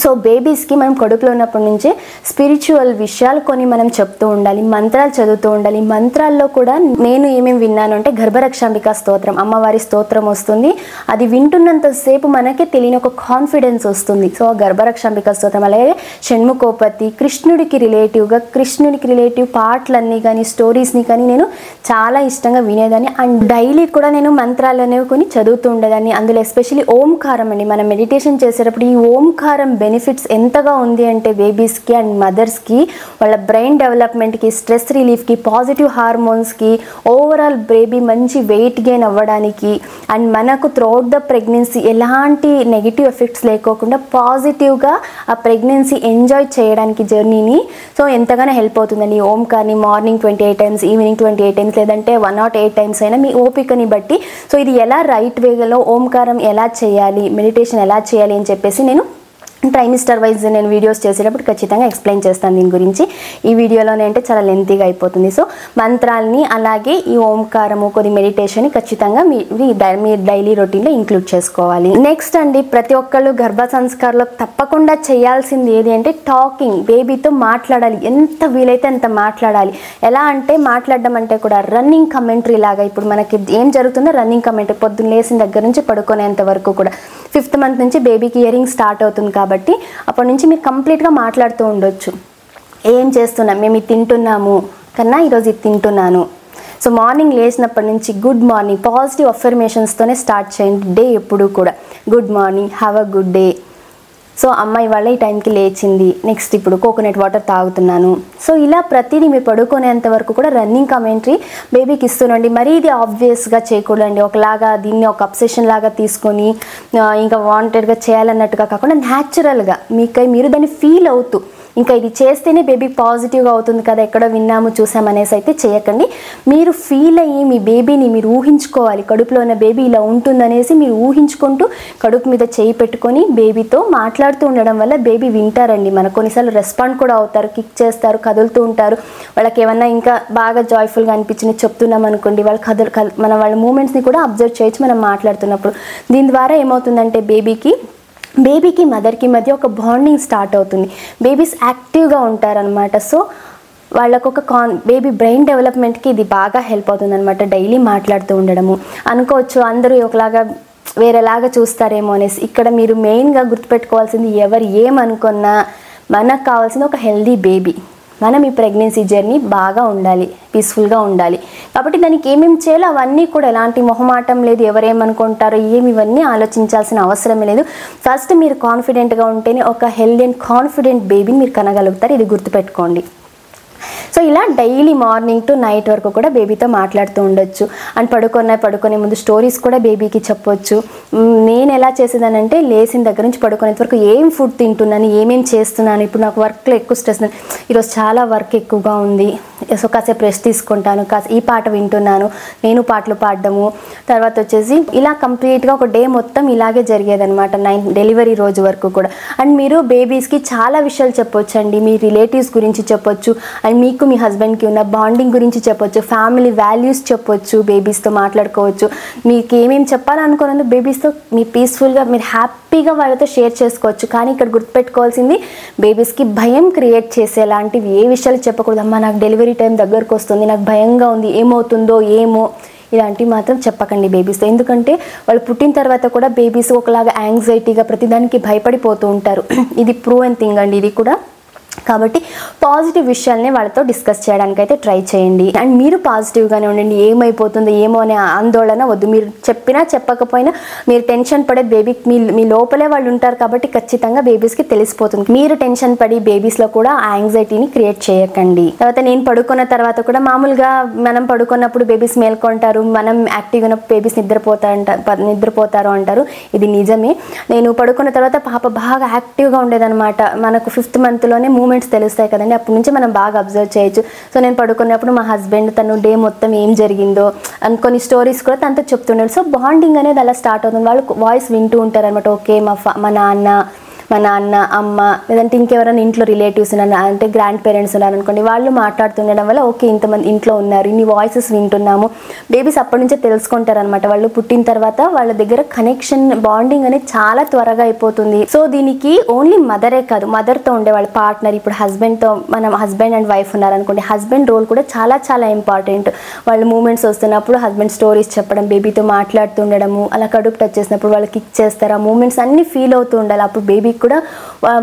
సో బేబీస్కి మనం కడుపులో ఉన్నప్పటి నుంచే స్పిరిచువల్ విషయాలు కొన్ని మనం చెప్తూ ఉండాలి, మంత్రాలు చదువుతూ ఉండాలి. మంత్రాల్లో కూడా నేను ఏమేమి విన్నాను అంటే గర్భరక్షాంబిక స్తోత్రం, అమ్మవారి స్తోత్రం వస్తుంది. అది వింటున్నంతసేపు మనకే తెలియని ఒక కాన్ఫిడెన్స్ వస్తుంది. సో గర్భరక్షాంబిక స్తోత్రం, అలాగే షణ్ముఖోపతి, కృష్ణుడికి రిలేటివ్ పాటలన్నీ కానీ స్టోరీస్ని కానీ నేను చాలా ఇష్టంగా వినేదాన్ని. అండ్ డైలీ కూడా నేను మంత్రాలు అనేవి కొన్ని చదువుతూ ఉండేదాన్ని. అందులో ఎస్పెషల్లీ ఓంకారం అండి. మనం మెడిటేషన్ చేసేటప్పుడు ఈ ఓంకారం బెనిఫిట్స్ ఎంతగా ఉంది అంటే బేబీస్కి అండ్ మదర్స్కి, వాళ్ళ బ్రెయిన్ డెవలప్మెంట్కి, స్ట్రెస్ రిలీఫ్కి, పాజిటివ్ హార్మోన్స్కి, ఓవరాల్ బేబీ మంచి వెయిట్ గెయిన్ అవ్వడానికి, అండ్ మనకు త్రూఅవుట్ ద ప్రెగ్నెన్సీ ఎలాంటి నెగిటివ్ ఎఫెక్ట్స్ లేకోకుండా పాజిటివ్గా ఆ ప్రెగ్నెన్సీ ఎంజాయ్ చేయడానికి జర్నీని సో ఎంతగానో హెల్ప్ అవుతుందండి. ఈ ఓంకార్ని మార్నింగ్ 28 టైమ్స్, ఈవినింగ్ 28 టైమ్స్, లేదంటే 108 టైమ్స్ అయినా మీ ఓపికని బట్టి. సో ఇది ఎలా రైట్ వేలో ఓంకారం ఎలా చేయాలి, మెడిటేషన్ ఎలా చేయాలి అని చెప్పేసి నేను ట్రైమిస్టర్ వైజ్ నేను వీడియోస్ చేసేటప్పుడు ఖచ్చితంగా ఎక్స్ప్లెయిన్ చేస్తాను దీని గురించి. ఈ వీడియోలోనే అంటే చాలా లెంతీగా అయిపోతుంది. సో మంత్రాలని అలాగే ఈ ఓంకారము కొన్ని మెడిటేషన్ ఖచ్చితంగా మీ డైలీ రొటీన్లో ఇంక్లూడ్ చేసుకోవాలి. నెక్స్ట్ అండి, ప్రతి ఒక్కళ్ళు గర్భ సంస్కారంలో తప్పకుండా చేయాల్సింది ఏది అంటే టాకింగ్. బేబీతో మాట్లాడాలి, ఎంత వీలైతే అంత మాట్లాడాలి. ఎలా అంటే మాట్లాడడం అంటే కూడా రన్నింగ్ కమెంటరీ లాగా. ఇప్పుడు మనకి ఏం జరుగుతుందో రన్నింగ్ కమెంటరీ, పొద్దున్న లేసిన దగ్గర నుంచి పడుకునేంత వరకు కూడా. 5th మంత్ నుంచి బేబీకి ఇయరింగ్ స్టార్ట్ అవుతుంది కాబట్టి అప్పటి నుంచి మీరు కంప్లీట్గా మాట్లాడుతూ ఉండొచ్చు. ఏం చేస్తున్నాం, మేము ఇది తింటున్నాము కన్నా ఈరోజు ఇది తింటున్నాను. సో మార్నింగ్ లేచినప్పటి నుంచి గుడ్ మార్నింగ్ పాజిటివ్ అఫర్మేషన్స్తోనే స్టార్ట్ చేయండి డే ఎప్పుడు కూడా. Good morning, have a good day. So అమ్మాయి వాళ్ళ ఈ టైంకి లేచింది, నెక్స్ట్ ఇప్పుడు కోకోనట్ వాటర్ తాగుతున్నాను. సో ఇలా ప్రతిదీ మీరు పడుకునేంత వరకు కూడా రన్నింగ్ కమెంటరీ బేబీకి ఇస్తుండండి. మరీ ఇది ఆబ్వియస్గా చేయకూడదండి. ఒకలాగా దీన్ని ఒక అబ్సెషన్ లాగా తీసుకొని ఇంకా వాంటెడ్గా చేయాలన్నట్టుగా కాకుండా న్యాచురల్గా మీరు దాన్ని ఫీల్ అవుతూ ఇంకా ఇది చేస్తేనే బేబీ పాజిటివ్గా అవుతుంది కదా, ఎక్కడో విన్నాము చూసామనేసి అయితే చేయకండి. మీరు ఫీల్ అయ్యి మీ బేబీని మీరు ఊహించుకోవాలి. కడుపులో ఉన్న బేబీ ఇలా ఉంటుందనేసి మీరు ఊహించుకుంటూ కడుపు మీద చేయి పెట్టుకొని బేబీతో మాట్లాడుతూ ఉండడం వల్ల బేబీ వింటారండి. మనకు కొన్నిసార్లు రెస్పాండ్ కూడా అవుతారు, కిక్ చేస్తారు, కదులుతూ ఉంటారు. వాళ్ళకి ఏమన్నా ఇంకా బాగా జాయ్ఫుల్గా అనిపించింది చెప్తున్నాం అనుకోండి, వాళ్ళు వాళ్ళ మూమెంట్స్ని కూడా అబ్జర్వ్ చేయొచ్చు మనం మాట్లాడుతున్నప్పుడు. దీని ద్వారా ఏమవుతుందంటే బేబీకి మదర్కి మధ్య ఒక బాండింగ్ స్టార్ట్ అవుతుంది. బేబీస్ యాక్టివ్గా ఉంటారనమాట. సో వాళ్ళకు ఒక బేబీ బ్రెయిన్ డెవలప్మెంట్కి ఇది బాగా హెల్ప్ అవుతుంది అనమాట. డైలీ మాట్లాడుతూ ఉండడము. అనుకోవచ్చు అందరూ ఒకలాగా వేరేలాగా చూస్తారేమో అనేసి. ఇక్కడ మీరు మెయిన్గా గుర్తుపెట్టుకోవాల్సింది, ఎవరు ఏమనుకున్నా మనకు కావాల్సింది ఒక హెల్దీ బేబీ. మనం ఈ ప్రెగ్నెన్సీ జర్నీ బాగా ఉండాలి, పీస్ఫుల్గా ఉండాలి. కాబట్టి దానికి ఏమేమి చేయాలో అవన్నీ కూడా ఎలాంటి మొహమాటం లేదు, ఎవరేమనుకుంటారో ఇవన్నీ ఆలోచించాల్సిన అవసరమే లేదు. ఫస్ట్ మీరు కాన్ఫిడెంట్గా ఉంటేనే ఒక హెల్దీ అండ్ కాన్ఫిడెంట్ బేబీని మీరు కనగలుగుతారు. ఇది గుర్తుపెట్టుకోండి. సో ఇలా డైలీ మార్నింగ్ టు నైట్ వరకు కూడా బేబీతో మాట్లాడుతూ ఉండొచ్చు. అండ్ పడుకునే ముందు స్టోరీస్ కూడా బేబీకి చెప్పొచ్చు. నేను ఎలా చేసేదానంటే లేచిన దగ్గర నుంచి పడుకునేంత వరకు ఏం ఫుడ్ తింటున్నాను, ఏమేమి చేస్తున్నాను, ఇప్పుడు నాకు వర్క్లో ఎక్కువ స్ట్రెస్, ఈరోజు చాలా వర్క్ ఎక్కువగా ఉంది, సో కాసేపు రెస్ట్ తీసుకుంటాను, ఈ పాట వింటున్నాను, నేను పాటలు పాడడము. తర్వాత వచ్చేసి ఇలా కంప్లీట్గా ఒక డే మొత్తం ఇలాగే జరిగేదనమాట 9 డెలివరీ రోజు వరకు కూడా. అండ్ మీరు బేబీస్కి చాలా విషయాలు చెప్పొచ్చు అండి. మీ రిలేటివ్స్ గురించి చెప్పొచ్చు, అండ్ మీకు మీ హస్బెండ్కి ఉన్న బాండింగ్ గురించి చెప్పొచ్చు, ఫ్యామిలీ వాల్యూస్ చెప్పొచ్చు, బేబీస్తో మాట్లాడుకోవచ్చు. మీకు ఏమేమి చెప్పాలనుకున్నందుకు బేబీస్తో మీ పీస్ఫుల్గా మీరు హ్యాపీగా వాళ్ళతో షేర్ చేసుకోవచ్చు. కానీ ఇక్కడ గుర్తుపెట్టుకోవాల్సింది, బేబీస్కి భయం క్రియేట్ చేసేలాంటివి ఏ విషయాలు చెప్పకూడదు. అమ్మ నాకు డెలివరీ టైం దగ్గరకు వస్తుంది, నాకు భయంగా ఉంది, ఏమవుతుందో ఏమో, ఇలాంటివి మాత్రం చెప్పకండి బేబీస్తో. ఎందుకంటే వాళ్ళు పుట్టిన తర్వాత కూడా బేబీస్ ఒకలాగా యాంగ్జైటీగా ప్రతిదానికి భయపడిపోతూ ఉంటారు. ఇది ప్రూవెన్ థింగ్ అండి ఇది కూడా. కాబట్టి పాజిటివ్ విషయాల్ని వాళ్ళతో డిస్కస్ చేయడానికి అయితే ట్రై చేయండి. అండ్ మీరు పాజిటివ్గానే ఉండండి. ఏమైపోతుందో ఏమో అనే ఆందోళన వద్దు. మీరు చెప్పినా చెప్పకపోయినా మీరు టెన్షన్ పడే బేబీ మీ లోపలే వాళ్ళు ఉంటారు కాబట్టి ఖచ్చితంగా బేబీస్కి తెలిసిపోతుంది. మీరు టెన్షన్ పడి బేబీస్లో కూడా ఆ యాంగ్జైటీని క్రియేట్ చేయకండి. తర్వాత నేను పడుకున్న తర్వాత కూడా మామూలుగా మనం పడుకున్నప్పుడు బేబీస్ మేల్కొంటారు, మనం యాక్టివ్గా ఉన్నప్పుడు బేబీస్ నిద్రపోతారు అంటారు. ఇది నిజమే. నేను పడుకున్న తర్వాత పాప బాగా యాక్టివ్గా ఉండేదన్నమాట. మనకు 5th మంత్లోనే మూమెంట్స్ తెలుస్తాయి కదండి, అప్పటి నుంచి మనం బాగా అబ్జర్వ్ చేయొచ్చు. సో నేను పడుకున్నప్పుడు మా హస్బెండ్ తను డే మొత్తం ఏం జరిగిందో అని కొన్ని స్టోరీస్ కూడా తనతో చెప్తుండారు. సో బాండింగ్ అనేది అలా స్టార్ట్ అవుతుంది. వాళ్ళు వాయిస్ వింటూ ఉంటారు అనమాట. ఓకే మా నాన్న మా నాన్న అమ్మ లేదంటే ఇంకెవరైనా ఇంట్లో రిలేటివ్స్ అంటే గ్రాండ్ పేరెంట్స్ ఉన్నారనుకోండి, వాళ్ళు మాట్లాడుతుండడం వల్ల ఓకే ఇంతమంది ఇంట్లో ఉన్నారు, ఇన్ని వాయిసెస్ వింటున్నాము. బేబీస్ అప్పటి నుంచే తెలుసుకుంటారనమాట. వాళ్ళు పుట్టిన తర్వాత వాళ్ళ దగ్గర కనెక్షన్ బాండింగ్ అనేది చాలా త్వరగా అయిపోతుంది. సో దీనికి ఓన్లీ మదరే కాదు, మదర్తో ఉండే వాళ్ళ పార్ట్నర్, ఇప్పుడు హస్బెండ్తో మనం హస్బెండ్ అండ్ వైఫ్ ఉన్నారనుకోండి, హస్బెండ్ రోల్ కూడా చాలా చాలా ఇంపార్టెంట్. వాళ్ళు మూమెంట్స్ వస్తున్నప్పుడు హస్బెండ్ స్టోరీస్ చెప్పడం, బేబీతో మాట్లాడుతుండడము, అలా కడుపు టచ్ చేసినప్పుడు వాళ్ళు కిక్ చేస్తారు, ఆ మూమెంట్స్ అన్ని ఫీల్ అవుతూ ఉండాలి. అప్పుడు బేబీకి కూడా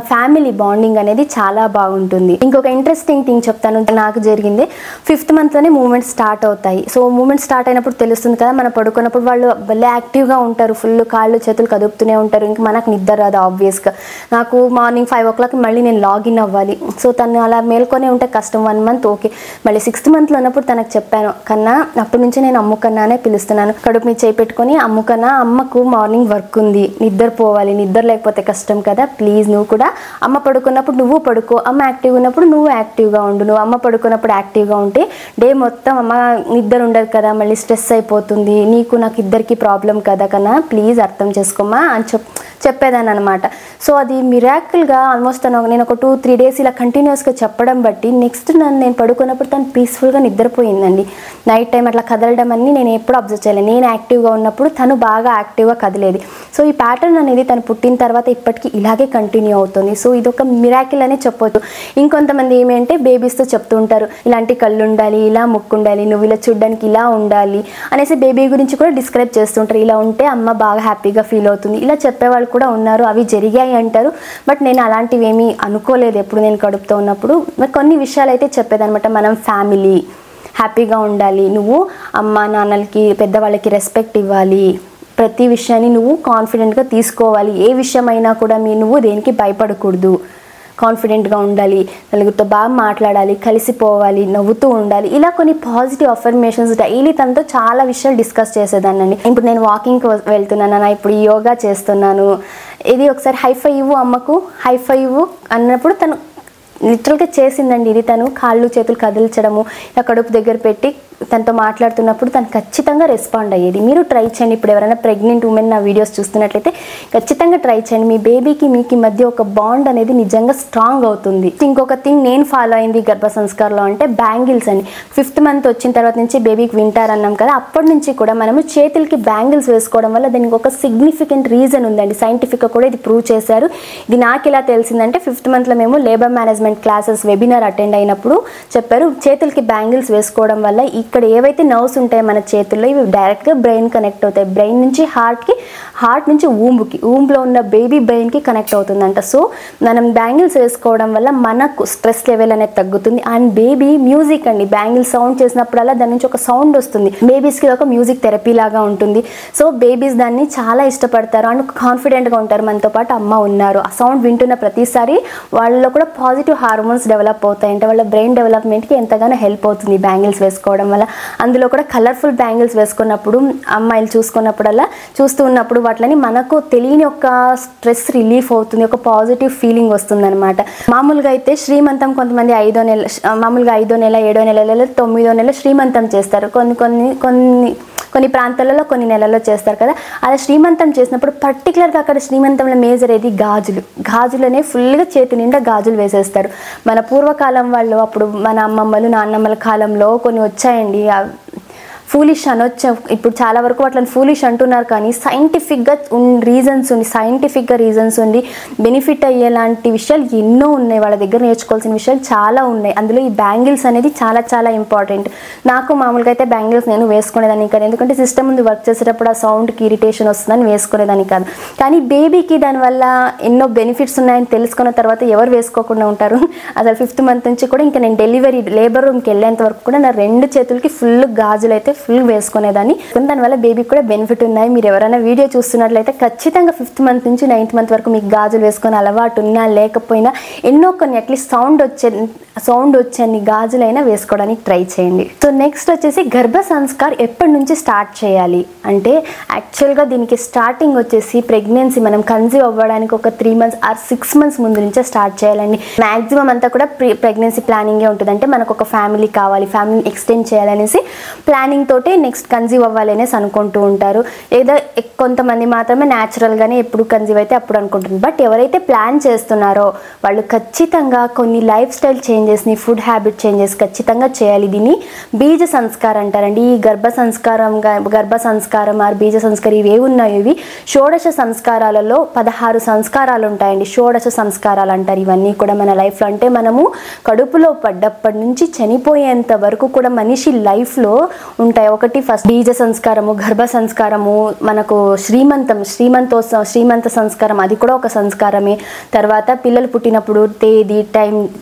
ఫ్యామిలీ బాండింగ్ అనేది చాలా బాగుంటుంది. ఇంకొక ఇంట్రెస్టింగ్ థింగ్ చెప్తాను, నాకు జరిగింది. 5th మంత్లోనే మూమెంట్స్ స్టార్ట్ అవుతాయి. సో మూమెంట్స్ స్టార్ట్ అయినప్పుడు తెలుస్తుంది కదా, మనం పడుకున్నప్పుడు వాళ్ళు భలే యాక్టివ్గా ఉంటారు, ఫుల్ కాళ్ళు చేతులు కదుపుతూనే ఉంటారు. ఇంకా మనకు నిద్ర రాదు ఆబ్వియస్గా. నాకు మార్నింగ్ 5 o'clock మళ్ళీ నేను లాగిన్ అవ్వాలి. సో తను అలా మేల్కొనే ఉంటే కష్టం. 1 month ఓకే. మళ్ళీ 6th monthలో ఉన్నప్పుడు తనకు చెప్పాను, కన్నా అప్పటి నుంచి నేను అమ్ము కన్నా అనే పిలుస్తున్నాను. కడుపు మీద చేయి పెట్టుకొని, అమ్ము కన్నా అమ్మకు మార్నింగ్ వర్క్ ఉంది, నిద్రపోవాలి, నిద్ర లేకపోతే కష్టం కదా, ప్లీజ్ నువ్వు కూడా అమ్మ పడుకున్నప్పుడు నువ్వు పడుకో, అమ్మ యాక్టివ్గా ఉన్నప్పుడు నువ్వు యాక్టివ్గా ఉండు. నువ్వు అమ్మ పడుకున్నప్పుడు యాక్టివ్గా ఉంటే డే మొత్తం అమ్మ నిద్ర ఉండదు కదా, మళ్ళీ స్ట్రెస్ అయిపోతుంది, నీకు నాకు ఇద్దరికి ప్రాబ్లం కదా కన్నా, ప్లీజ్ అర్థం చేసుకోమా అని చెప్పేదాన్ని అనమాట. సో అది మిరాకిల్గా ఆల్మోస్ట్ నేను ఒక 2-3 days ఇలా కంటిన్యూస్గా చెప్పడం బట్టి నెక్స్ట్ నేను పడుకున్నప్పుడు తను పీస్ఫుల్గా నిద్రపోయిందండి. నైట్ టైం అట్లా కదలడం అన్నీ నేను ఎప్పుడు అబ్జర్వ్ చేయలేదు. నేను యాక్టివ్గా ఉన్నప్పుడు తను బాగా యాక్టివ్గా కదిలేది. సో ఈ ప్యాటర్న్ అనేది తను పుట్టిన తర్వాత ఇప్పటికీ ఇలాగే కంటిన్యూ అవుతుంది. సో ఇది ఒక మిరాకిల్ అనే చెప్పొచ్చు. ఇంకొంతమంది ఏమంటే బేబీస్తో చెప్తూ ఉంటారు, ఇలాంటి కళ్ళు ఉండాలి, ఇలా ముక్కు ఉండాలి, నువ్వు ఇలా చూడడానికి ఇలా ఉండాలి అనేసి బేబీ గురించి కూడా డిస్క్రైబ్ చేస్తుంటారు. ఇలా ఉంటే అమ్మ బాగా హ్యాపీగా ఫీల్ అవుతుంది, ఇలా చెప్పేవాళ్ళు కూడా ఉన్నారు. అవి జరిగాయి అంటారు. బట్ నేను అలాంటివి ఏమీ అనుకోలేదు ఎప్పుడు నేను కడుపుతో ఉన్నప్పుడు. కొన్ని విషయాలు అయితే చెప్పేదనమాట. మనం ఫ్యామిలీ హ్యాపీగా ఉండాలి, నువ్వు అమ్మ నాన్నలకి పెద్దవాళ్ళకి రెస్పెక్ట్ ఇవ్వాలి, ప్రతి విషయాన్ని నువ్వు కాన్ఫిడెంట్గా తీసుకోవాలి, ఏ విషయమైనా కూడా నువ్వు దేనికి భయపడకూడదు, కాన్ఫిడెంట్గా ఉండాలి, నలుగురితో బాగా మాట్లాడాలి, కలిసిపోవాలి, నవ్వుతూ ఉండాలి. ఇలా కొన్ని పాజిటివ్ అఫర్మేషన్స్ డైలీ తనతో చాలా విషయాలు డిస్కస్ చేసేదాన్ని. ఇప్పుడు నేను వాకింగ్కి వెళ్తున్నాను, ఇప్పుడు యోగా చేస్తున్నాను, ఇది ఒకసారి హైఫై ఇవ్వు అమ్మకు, హైఫై ఇవ్వు అన్నప్పుడు తను లిటరల్గా చేసిందండి. ఇది తను కాళ్ళు చేతులు కదిల్చడము, ఇలా కడుపు దగ్గర పెట్టి తనతో మాట్లాడుతున్నప్పుడు తను ఖచ్చితంగా రెస్పాండ్ అయ్యేది. మీరు ట్రై చేయండి. ఇప్పుడు ఎవరైనా ప్రెగ్నెంట్ ఉమెన్ నా వీడియోస్ చూస్తున్నట్లయితే ఖచ్చితంగా ట్రై చేయండి. మీ బేబీకి మీకు మధ్య ఒక బాండ్ అనేది నిజంగా స్ట్రాంగ్ అవుతుంది. ఇంకొక థింగ్ నేను ఫాలో అయింది గర్భ సంస్కారంలో అంటే బ్యాంగిల్స్ అండి. 5th month వచ్చిన తర్వాత నుంచి బేబీకి వింటారన్నాం కదా, అప్పటి నుంచి కూడా మనము చేతులకి బ్యాంగిల్స్ వేసుకోవడం వల్ల దానికి ఒక సిగ్నిఫికెంట్ రీజన్ ఉందండి. సైంటిఫిక్గా కూడా ఇది ప్రూవ్ చేశారు. ఇది నాకు ఎలా తెలిసిందంటే 5th monthలో మేము labour management classes webinar attend అయినప్పుడు చెప్పారు, చేతులకి బ్యాంగిల్స్ వేసుకోవడం వల్ల ఇక్కడ ఏవైతే నర్వ్స్ ఉంటాయో మన చేతుల్లో ఇవి డైరెక్ట్గా బ్రెయిన్ కనెక్ట్ అవుతాయి. బ్రెయిన్ నుంచి హార్ట్కి, హార్ట్ నుంచి ఊంలో ఉన్న బేబీ బ్రెయిన్కి కనెక్ట్ అవుతుందంట. సో మనం బ్యాంగిల్స్ వేసుకోవడం వల్ల మనకు స్ట్రెస్ లెవెల్ అనేది తగ్గుతుంది. అండ్ బేబీ మ్యూజిక్ అండి, బ్యాంగిల్స్ సౌండ్ చేసినప్పుడల్లా దాని నుంచి ఒక సౌండ్ వస్తుంది. బేబీస్కి ఒక మ్యూజిక్ థెరపీ లాగా ఉంటుంది. సో బేబీస్ దాన్ని చాలా ఇష్టపడతారు అండ్ కాన్ఫిడెంట్గా ఉంటారు, మనతో పాటు అమ్మ ఉన్నారు. ఆ సౌండ్ వింటున్న ప్రతిసారి వాళ్ళలో కూడా పాజిటివ్ హార్మోన్స్ డెవలప్ అవుతాయి. అంటే వాళ్ళ బ్రెయిన్ డెవలప్మెంట్కి ఎంతగానో హెల్ప్ అవుతుంది బ్యాంగిల్స్ వేసుకోవడం వల్ల. అందులో కూడా కలర్ఫుల్ బ్యాంగిల్స్ వేసుకున్నప్పుడు అమ్మాయిలు చూసుకున్నప్పుడల్లా చూస్తూ ఉన్నప్పుడు వాటిని మనకు తెలియని ఒక స్ట్రెస్ రిలీఫ్ అవుతుంది, ఒక పాజిటివ్ ఫీలింగ్ వస్తుంది అనమాట. మామూలుగా అయితే శ్రీమంతం కొంతమంది 5వ నెల, మామూలుగా 5వ నెల 7వ నెల 9వ నెల శ్రీమంతం చేస్తారు. కొన్ని ప్రాంతాలలో కొన్ని నెలల్లో చేస్తారు కదా. అలా శ్రీమంతం చేసినప్పుడు పర్టికులర్గా అక్కడ శ్రీమంతంలో మేజర్ ఏది గాజులనే ఫుల్గా చేతి నిండా గాజులు వేసేస్తారు. మన పూర్వకాలం వాళ్ళు అప్పుడు మన అమ్మమ్మలు నాన్నమ్మల కాలంలో కొన్ని వచ్చాయండి, ఫూలిష్ అనొచ్చు. ఇప్పుడు చాలా వరకు అట్లా ఫూలిష్ అంటున్నారు, కానీ సైంటిఫిక్గా రీజన్స్ ఉండి బెనిఫిట్ అయ్యేలాంటి విషయాలు ఎన్నో ఉన్నాయి. వాళ్ళ దగ్గర నేర్చుకోవాల్సిన విషయాలు చాలా ఉన్నాయి. అందులో ఈ బ్యాంగిల్స్ అనేది చాలా చాలా ఇంపార్టెంట్. నాకు మామూలుగా అయితే బ్యాంగిల్స్ నేను వేసుకునేదాన్ని కాదు, ఎందుకంటే సిస్టమ్ ముందు వర్క్ చేసేటప్పుడు ఆ సౌండ్కి ఇరిటేషన్ వస్తుందని వేసుకునేదాన్ని కాదు. కానీ బేబీకి దానివల్ల ఎన్నో బెనిఫిట్స్ ఉన్నాయని తెలుసుకున్న తర్వాత ఎవరు వేసుకోకుండా ఉంటారు. అసలు 5th month నుంచి కూడా ఇంకా నేను లేబర్ రూమ్కి వెళ్ళేంత వరకు కూడా నా 2 చేతులకి ఫుల్ గాజులు అయితే ఫుల్ వేసుకునేదాన్ని. దానివల్ల బేబీకి కూడా బెనిఫిట్ ఉన్నాయి. మీరు ఎవరైనా వీడియో చూస్తున్నట్లయితే ఖచ్చితంగా 5th month నుంచి 9th month వరకు మీకు గాజులు వేసుకొని అలవాటు ఉన్నా లేకపోయినా ఎన్నో కొన్ని అట్లీస్ట్ సౌండ్ వచ్చేన్ని గాజులైనా వేసుకోవడానికి ట్రై చేయండి. సో నెక్స్ట్ వచ్చేసి గర్భ సంస్కార్ ఎప్పటి నుంచి స్టార్ట్ చేయాలి అంటే, యాక్చువల్గా దీనికి స్టార్టింగ్ వచ్చేసి ప్రెగ్నెన్సీ మనం కన్సీవ్ అవ్వడానికి ఒక 3 months ఆర్ 6 months ముందు నుంచే స్టార్ట్ చేయాలండి. మ్యాక్సిమం అంతా కూడా ప్రెగ్నెన్సీ ప్లానింగే ఉంటుంది. అంటే మనకు ఒక ఫ్యామిలీ కావాలి, ఫ్యామిలీని ఎక్స్టెండ్ చేయాలనేసి ప్లానింగ్ దాంతోటే నెక్స్ట్ కన్సీవ్ అవ్వాలి అనేసి అనుకుంటూ ఉంటారు. ఏదో కొంతమంది మాత్రమే న్యాచురల్గానే ఎప్పుడు కన్సీవ్ అయితే అప్పుడు అనుకుంటున్నారు. బట్ ఎవరైతే ప్లాన్ చేస్తున్నారో వాళ్ళు ఖచ్చితంగా కొన్ని లైఫ్ స్టైల్ చేంజెస్ని, ఫుడ్ హ్యాబిట్ చేంజెస్ ఖచ్చితంగా చేయాలి. దీన్ని బీజ సంస్కారం అంటారండి. ఈ గర్భ సంస్కారం ఆర్ బీజ సంస్కారం ఇవే ఉన్నాయి. ఇవి షోడశ సంస్కారాలలో 16 సంస్కారాలు ఉంటాయండి. షోడశ సంస్కారాలు అంటారు ఇవన్నీ కూడా మన లైఫ్లో. అంటే మనము కడుపులో పడ్డప్పటి నుంచి చనిపోయేంత వరకు కూడా మనిషి లైఫ్లో ఉంటాయి. ఒకటి ఫస్ట్ బీజ సంస్కారము, గర్భ సంస్కారము, మనకు శ్రీమంత సంస్కారం, అది కూడా ఒక సంస్కారమే. తర్వాత పిల్లలు పుట్టినప్పుడు తేదీ టైం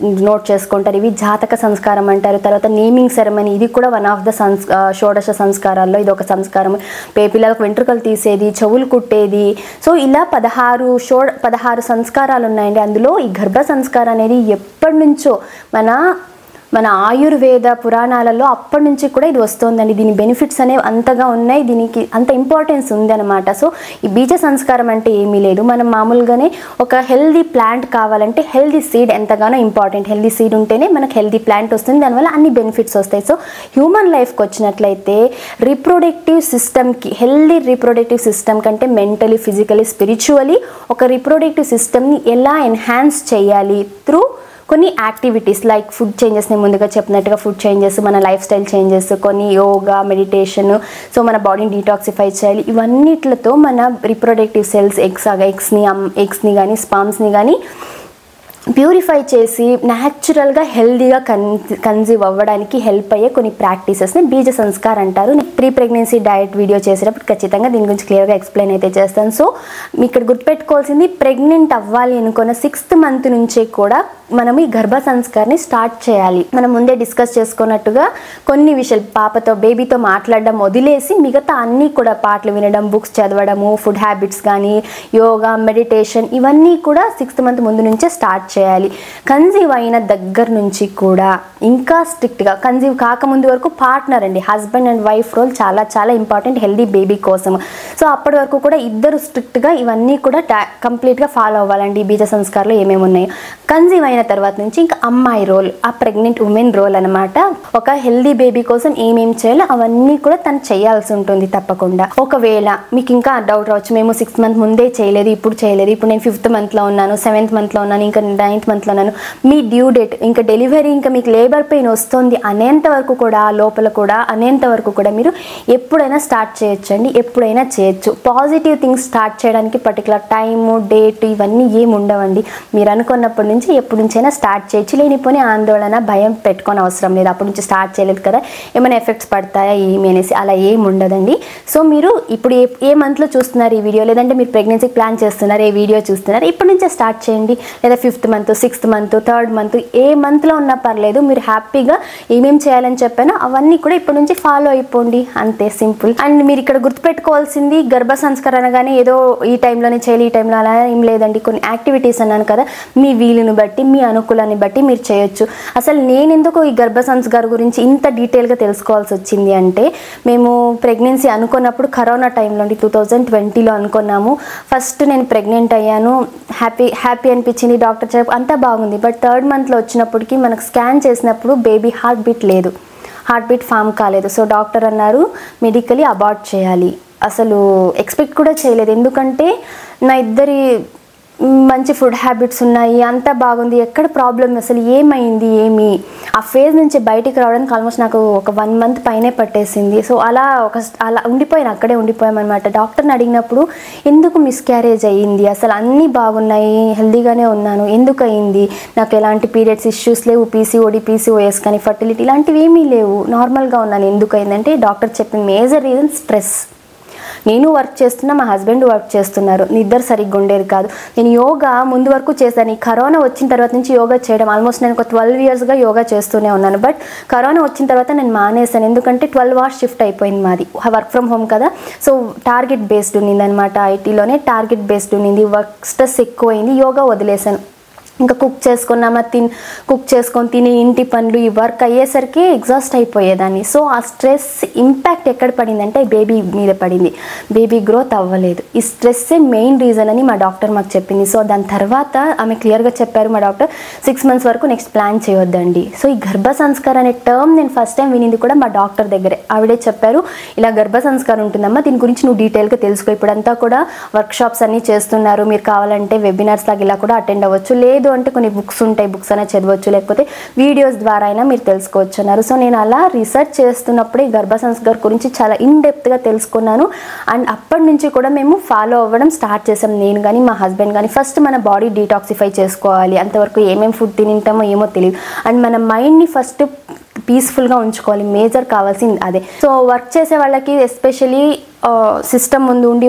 నోట్ చేసుకుంటారు, ఇవి జాతక సంస్కారం అంటారు. తర్వాత నేమింగ్ సెరమనీ, ఇది కూడా వన్ ఆఫ్ ద షోడశ సంస్కారాల్లో ఇది ఒక సంస్కారం. పిల్లలకు వెంట్రుకలు తీసేది, చెవులు కుట్టేది. సో ఇలా 16 సంస్కారాలు ఉన్నాయండి. అందులో ఈ గర్భ సంస్కారం అనేది ఎప్పటి నుంచో మన ఆయుర్వేద పురాణాలలో అప్పటి నుంచి కూడా ఇది వస్తుందండి. దీని బెనిఫిట్స్ అనేవి అంతగా ఉన్నాయి, దీనికి అంత ఇంపార్టెన్స్ ఉంది అనమాట. సో ఈ బీజ సంస్కారం అంటే ఏమీ లేదు, మనం మామూలుగానే ఒక హెల్దీ ప్లాంట్ కావాలంటే హెల్దీ సీడ్ ఎంతగానో ఇంపార్టెంట్. హెల్దీ సీడ్ ఉంటేనే మనకు హెల్దీ ప్లాంట్ వస్తుంది, దానివల్ల అన్ని బెనిఫిట్స్ వస్తాయి. సో హ్యూమన్ లైఫ్కి వచ్చినట్లయితే రీప్రొడక్టివ్ సిస్టమ్కి, హెల్దీ రీప్రొడక్టివ్ సిస్టమ్ కంటే మెంటలీ, ఫిజికలీ, స్పిరిచువలీ ఒక రీప్రొడక్టివ్ సిస్టమ్ని ఎలా ఎన్హాన్స్ చేయాలి త్రూ కొన్ని యాక్టివిటీస్ లైక్ ఫుడ్ చేంజెస్. నేను ముందుగా చెప్పినట్టుగా ఫుడ్ చేంజెస్, మన లైఫ్ స్టైల్ చేంజెస్, కొన్ని యోగా, మెడిటేషన్, సో మన బాడీని డీటాక్సిఫై చేయాలి. ఇవన్నిట్లతో మన రీప్రొడక్టివ్ సెల్స్ ఎగ్స్ని కానీ స్పామ్స్ని కానీ ప్యూరిఫై చేసి న్యాచురల్గా హెల్దీగా కన్సీవ్ అవ్వడానికి హెల్ప్ అయ్యే కొన్ని ప్రాక్టీసెస్ని బీజ సంస్కార్ అంటారు. ప్రీ ప్రెగ్నెన్సీ డయట్ వీడియో చేసేటప్పుడు ఖచ్చితంగా దీని గురించి క్లియర్గా ఎక్స్ప్లెయిన్ అయితే చేస్తాను. సో ఇక్కడ గుర్తుపెట్టుకోవాల్సింది, ప్రెగ్నెంట్ అవ్వాలి అనుకున్న 6th మంత్ నుంచే కూడా మనం ఈ గర్భ సంస్కార్ని స్టార్ట్ చేయాలి. మనం ముందే డిస్కస్ చేసుకున్నట్టుగా కొన్ని విషయాలు బేబీతో మాట్లాడడం వదిలేసి మిగతా అన్నీ కూడా పాటలు వినడం, బుక్స్ చదవడము, ఫుడ్ హ్యాబిట్స్ కానీ, యోగా, మెడిటేషన్, ఇవన్నీ కూడా 6th మంత్ ముందు నుంచే స్టార్ట్ చేయాలి. కన్సీవ్ అయిన దగ్గర నుంచి కూడా ఇంకా స్ట్రిక్ట్గా, కన్సీవ్ కాకముందు వరకు పార్ట్నర్ అండి, హస్బెండ్ అండ్ వైఫ్ రోల్ చాలా చాలా ఇంపార్టెంట్ హెల్దీ బేబీ కోసం. సో అప్పటి వరకు కూడా ఇద్దరు స్ట్రిక్ట్గా ఇవన్నీ కూడా కంప్లీట్గా ఫాలో అవ్వాలండి. బీజ సంస్కారంలో ఏమేమి ఉన్నాయో. కన్సీవ్ అయిన తర్వాత నుంచి ఇంకా అమ్మాయి రోల్, ఆ ప్రెగ్నెంట్ ఉమెన్ రోల్ అనమాట. ఒక హెల్దీ బేబీ కోసం ఏమేమి చేయాలో అవన్నీ కూడా తను చేయాల్సి ఉంటుంది తప్పకుండా. ఒకవేళ మీకు ఇంకా డౌట్ రావచ్చు, మేము 6th మంత్ ముందే చేయలేదు, ఇప్పుడు నేను 5th మంత్లో ఉన్నాను, 7th మంత్లో ఉన్నాను, ఇంకా 9th మంత్లో ఉన్నాను, మీ డ్యూ డేట్ ఇంకా డెలివరీ, ఇంకా మీకు లేబర్ పెయిన్ వస్తుంది అనేంత వరకు కూడా, లోపల కూడా అనేంత వరకు కూడా మీరు ఎప్పుడైనా స్టార్ట్ చేయొచ్చు అండి, ఎప్పుడైనా చేయొచ్చు. పాజిటివ్ థింగ్స్ స్టార్ట్ చేయడానికి పర్టికులర్ టైము, డేట్ ఇవన్నీ ఏమి ఉండవండి. మీరు అనుకున్నప్పటి నుంచి ఎప్పటి నుంచైనా స్టార్ట్ చేయొచ్చు. లేనిపోని ఆందోళన, భయం పెట్టుకొని అవసరం లేదు. అప్పటి నుంచి స్టార్ట్ చేయలేదు కదా, ఏమైనా ఎఫెక్ట్స్ పడతాయా ఏమి అనేసి అలా ఏమి ఉండదండి. సో మీరు ఇప్పుడు ఏ మంత్లో చూస్తున్నారు ఈ వీడియో, లేదంటే మీరు ప్రెగ్నెన్సీ ప్లాన్ చేస్తున్నారు, ఏ వీడియో చూస్తున్నారు, ఇప్పటి నుంచే స్టార్ట్ చేయండి. లేదా 5th month, 6th month, 3rd month, ఏ మంత్లో ఉన్నా పర్లేదు. మీరు హ్యాపీగా ఏమేమి చేయాలని చెప్పానో అవన్నీ కూడా ఇప్పటి నుంచి ఫాలో అయిపోండి, అంతే, సింపుల్. అండ్ మీరు ఇక్కడ గుర్తుపెట్టుకోవాల్సింది, గర్భ సంస్కారం అనగానే ఏదో ఈ టైంలోనే చేయాలి, ఈ టైంలో అలా ఏం లేదండి. కొన్ని యాక్టివిటీస్ అన్నాను కదా, మీ వీలుని బట్టి, మీ అనుకూలాన్ని బట్టి మీరు చేయొచ్చు. అసలు నేను ఎందుకు ఈ గర్భ సంస్కారం గురించి ఇంత డీటెయిల్గా తెలుసుకోవాల్సి వచ్చింది అంటే, మేము ప్రెగ్నెన్సీ అనుకున్నప్పుడు కరోనా టైంలో 2020లో అనుకున్నాము. ఫస్ట్ నేను ప్రెగ్నెంట్ అయ్యాను, హ్యాపీ అనిపించింది, డాక్టర్ చెప్పి అంతా బాగుంది. బట్ 3rd మంత్లో వచ్చినప్పటికీ మనకు స్కాన్ చేసినప్పుడు బేబీ హార్ట్ బీట్ లేదు, హార్ట్ బీట్ ఫామ్ కాలేదు. సో డాక్టర్ అన్నారు మెడికలీ అబార్ట్ చేయాలి. అసలు ఎక్స్పెక్ట్ కూడా చేయలేదు, ఎందుకంటే నా ఇద్దరి మంచి ఫుడ్ హ్యాబిట్స్ ఉన్నాయి, అంతా బాగుంది, ఎక్కడ ప్రాబ్లం, అసలు ఏమైంది ఆ ఫేజ్ నుంచి బయటికి రావడానికి ఆల్మోస్ట్ నాకు ఒక 1 మంత్ పైనే పట్టేసింది. సో అలా అక్కడే ఉండిపోయామన్నమాట. డాక్టర్ని అడిగినప్పుడు ఎందుకు మిస్క్యారేజ్ అయ్యింది, అసలు అన్నీ బాగున్నాయి, హెల్దీగానే ఉన్నాను, ఎందుకు అయింది, నాకు ఎలాంటి పీరియడ్స్ ఇష్యూస్ లేవు, పీసీఓడి, పీసీఓఎస్ కానీ, ఫర్టిలిటీ ఇలాంటివి ఏమీ లేవు, నార్మల్గా ఉన్నాను. ఎందుకు అయిందంటే డాక్టర్ చెప్పిన మేజర్ రీజన్ స్ట్రెస్. నేను వర్క్ చేస్తున్నా, మా హస్బెండ్ వర్క్ చేస్తున్నారు, నిద్ర సరిగ్గా ఉండేది కాదు. నేను యోగా ముందు వరకు చేశాను, ఈ కరోనా వచ్చిన తర్వాత నుంచి యోగా చేయడం ఆల్మోస్ట్ నేను ఒక 12 yearsగా యోగా చేస్తూనే ఉన్నాను. బట్ కరోనా వచ్చిన తర్వాత నేను మానేశాను, ఎందుకంటే 12 hours షిఫ్ట్ అయిపోయింది మాది, వర్క్ ఫ్రమ్ హోమ్ కదా. సో టార్గెట్ బేస్డ్ ఉన్నింది అనమాట, ఐటీలోనే టార్గెట్ బేస్డ్ ఉన్నింది, వర్క్ స్ట్రెస్ ఎక్కువైంది, యోగా వదిలేశాను. ఇంకా కుక్ చేసుకొని తిని ఇంటి పనులు ఈ వర్క్ అయ్యేసరికి ఎగ్జాస్ట్ అయిపోయేదాన్ని. సో ఆ స్ట్రెస్ ఇంపాక్ట్ ఎక్కడ పడిందంటే బేబీ మీద పడింది. బేబీ గ్రోత్ అవ్వలేదు. ఈ స్ట్రెస్సే మెయిన్ రీజన్ అని మా డాక్టర్ మాకు చెప్పింది. సో దాని తర్వాత ఆమె క్లియర్గా చెప్పారు మా డాక్టర్, 6 months వరకు నెక్స్ట్ ప్లాన్ చేయొద్దండి. సో ఈ గర్భ సంస్కారం అనే టర్మ్ నేను ఫస్ట్ టైం వినింది కూడా మా డాక్టర్ దగ్గరే. ఆవిడే చెప్పారు, ఇలా గర్భ సంస్కారం ఉంటుందమ్మా, దీని గురించి నువ్వు డీటెయిల్గా తెలుసుకో. ఇప్పుడంతా కూడా వర్క్షాప్స్ అన్నీ చేస్తున్నారు, మీరు కావాలంటే వెబినార్స్ లాగా ఇలా కూడా అటెండ్ అవ్వచ్చు, లేదు అంటే కొన్ని బుక్స్ ఉంటాయి, బుక్స్ అయినా చదవచ్చు, లేకపోతే వీడియోస్ ద్వారా అయినా మీరు తెలుసుకోవచ్చు అన్నారు. సో నేను అలా రీసెర్చ్ చేస్తున్నప్పుడే గర్భ సంస్కారం గురించి చాలా ఇన్డెప్త్గా తెలుసుకున్నాను. అండ్ అప్పటి నుంచి కూడా మేము ఫాలో అవ్వడం స్టార్ట్ చేసాం, నేను కానీ మా హస్బెండ్ కానీ. ఫస్ట్ మన బాడీ డీటాక్సిఫై చేసుకోవాలి, అంతవరకు ఏమేమి ఫుడ్ తింటామో ఏమో తెలియదు. అండ్ మన మైండ్ని ఫస్ట్ పీస్ఫుల్గా ఉంచుకోవాలి, మేజర్ కావాల్సింది అదే. సో వర్క్ చేసే వాళ్ళకి ఎస్పెషలీ సిస్టమ్ ముందే ఉండి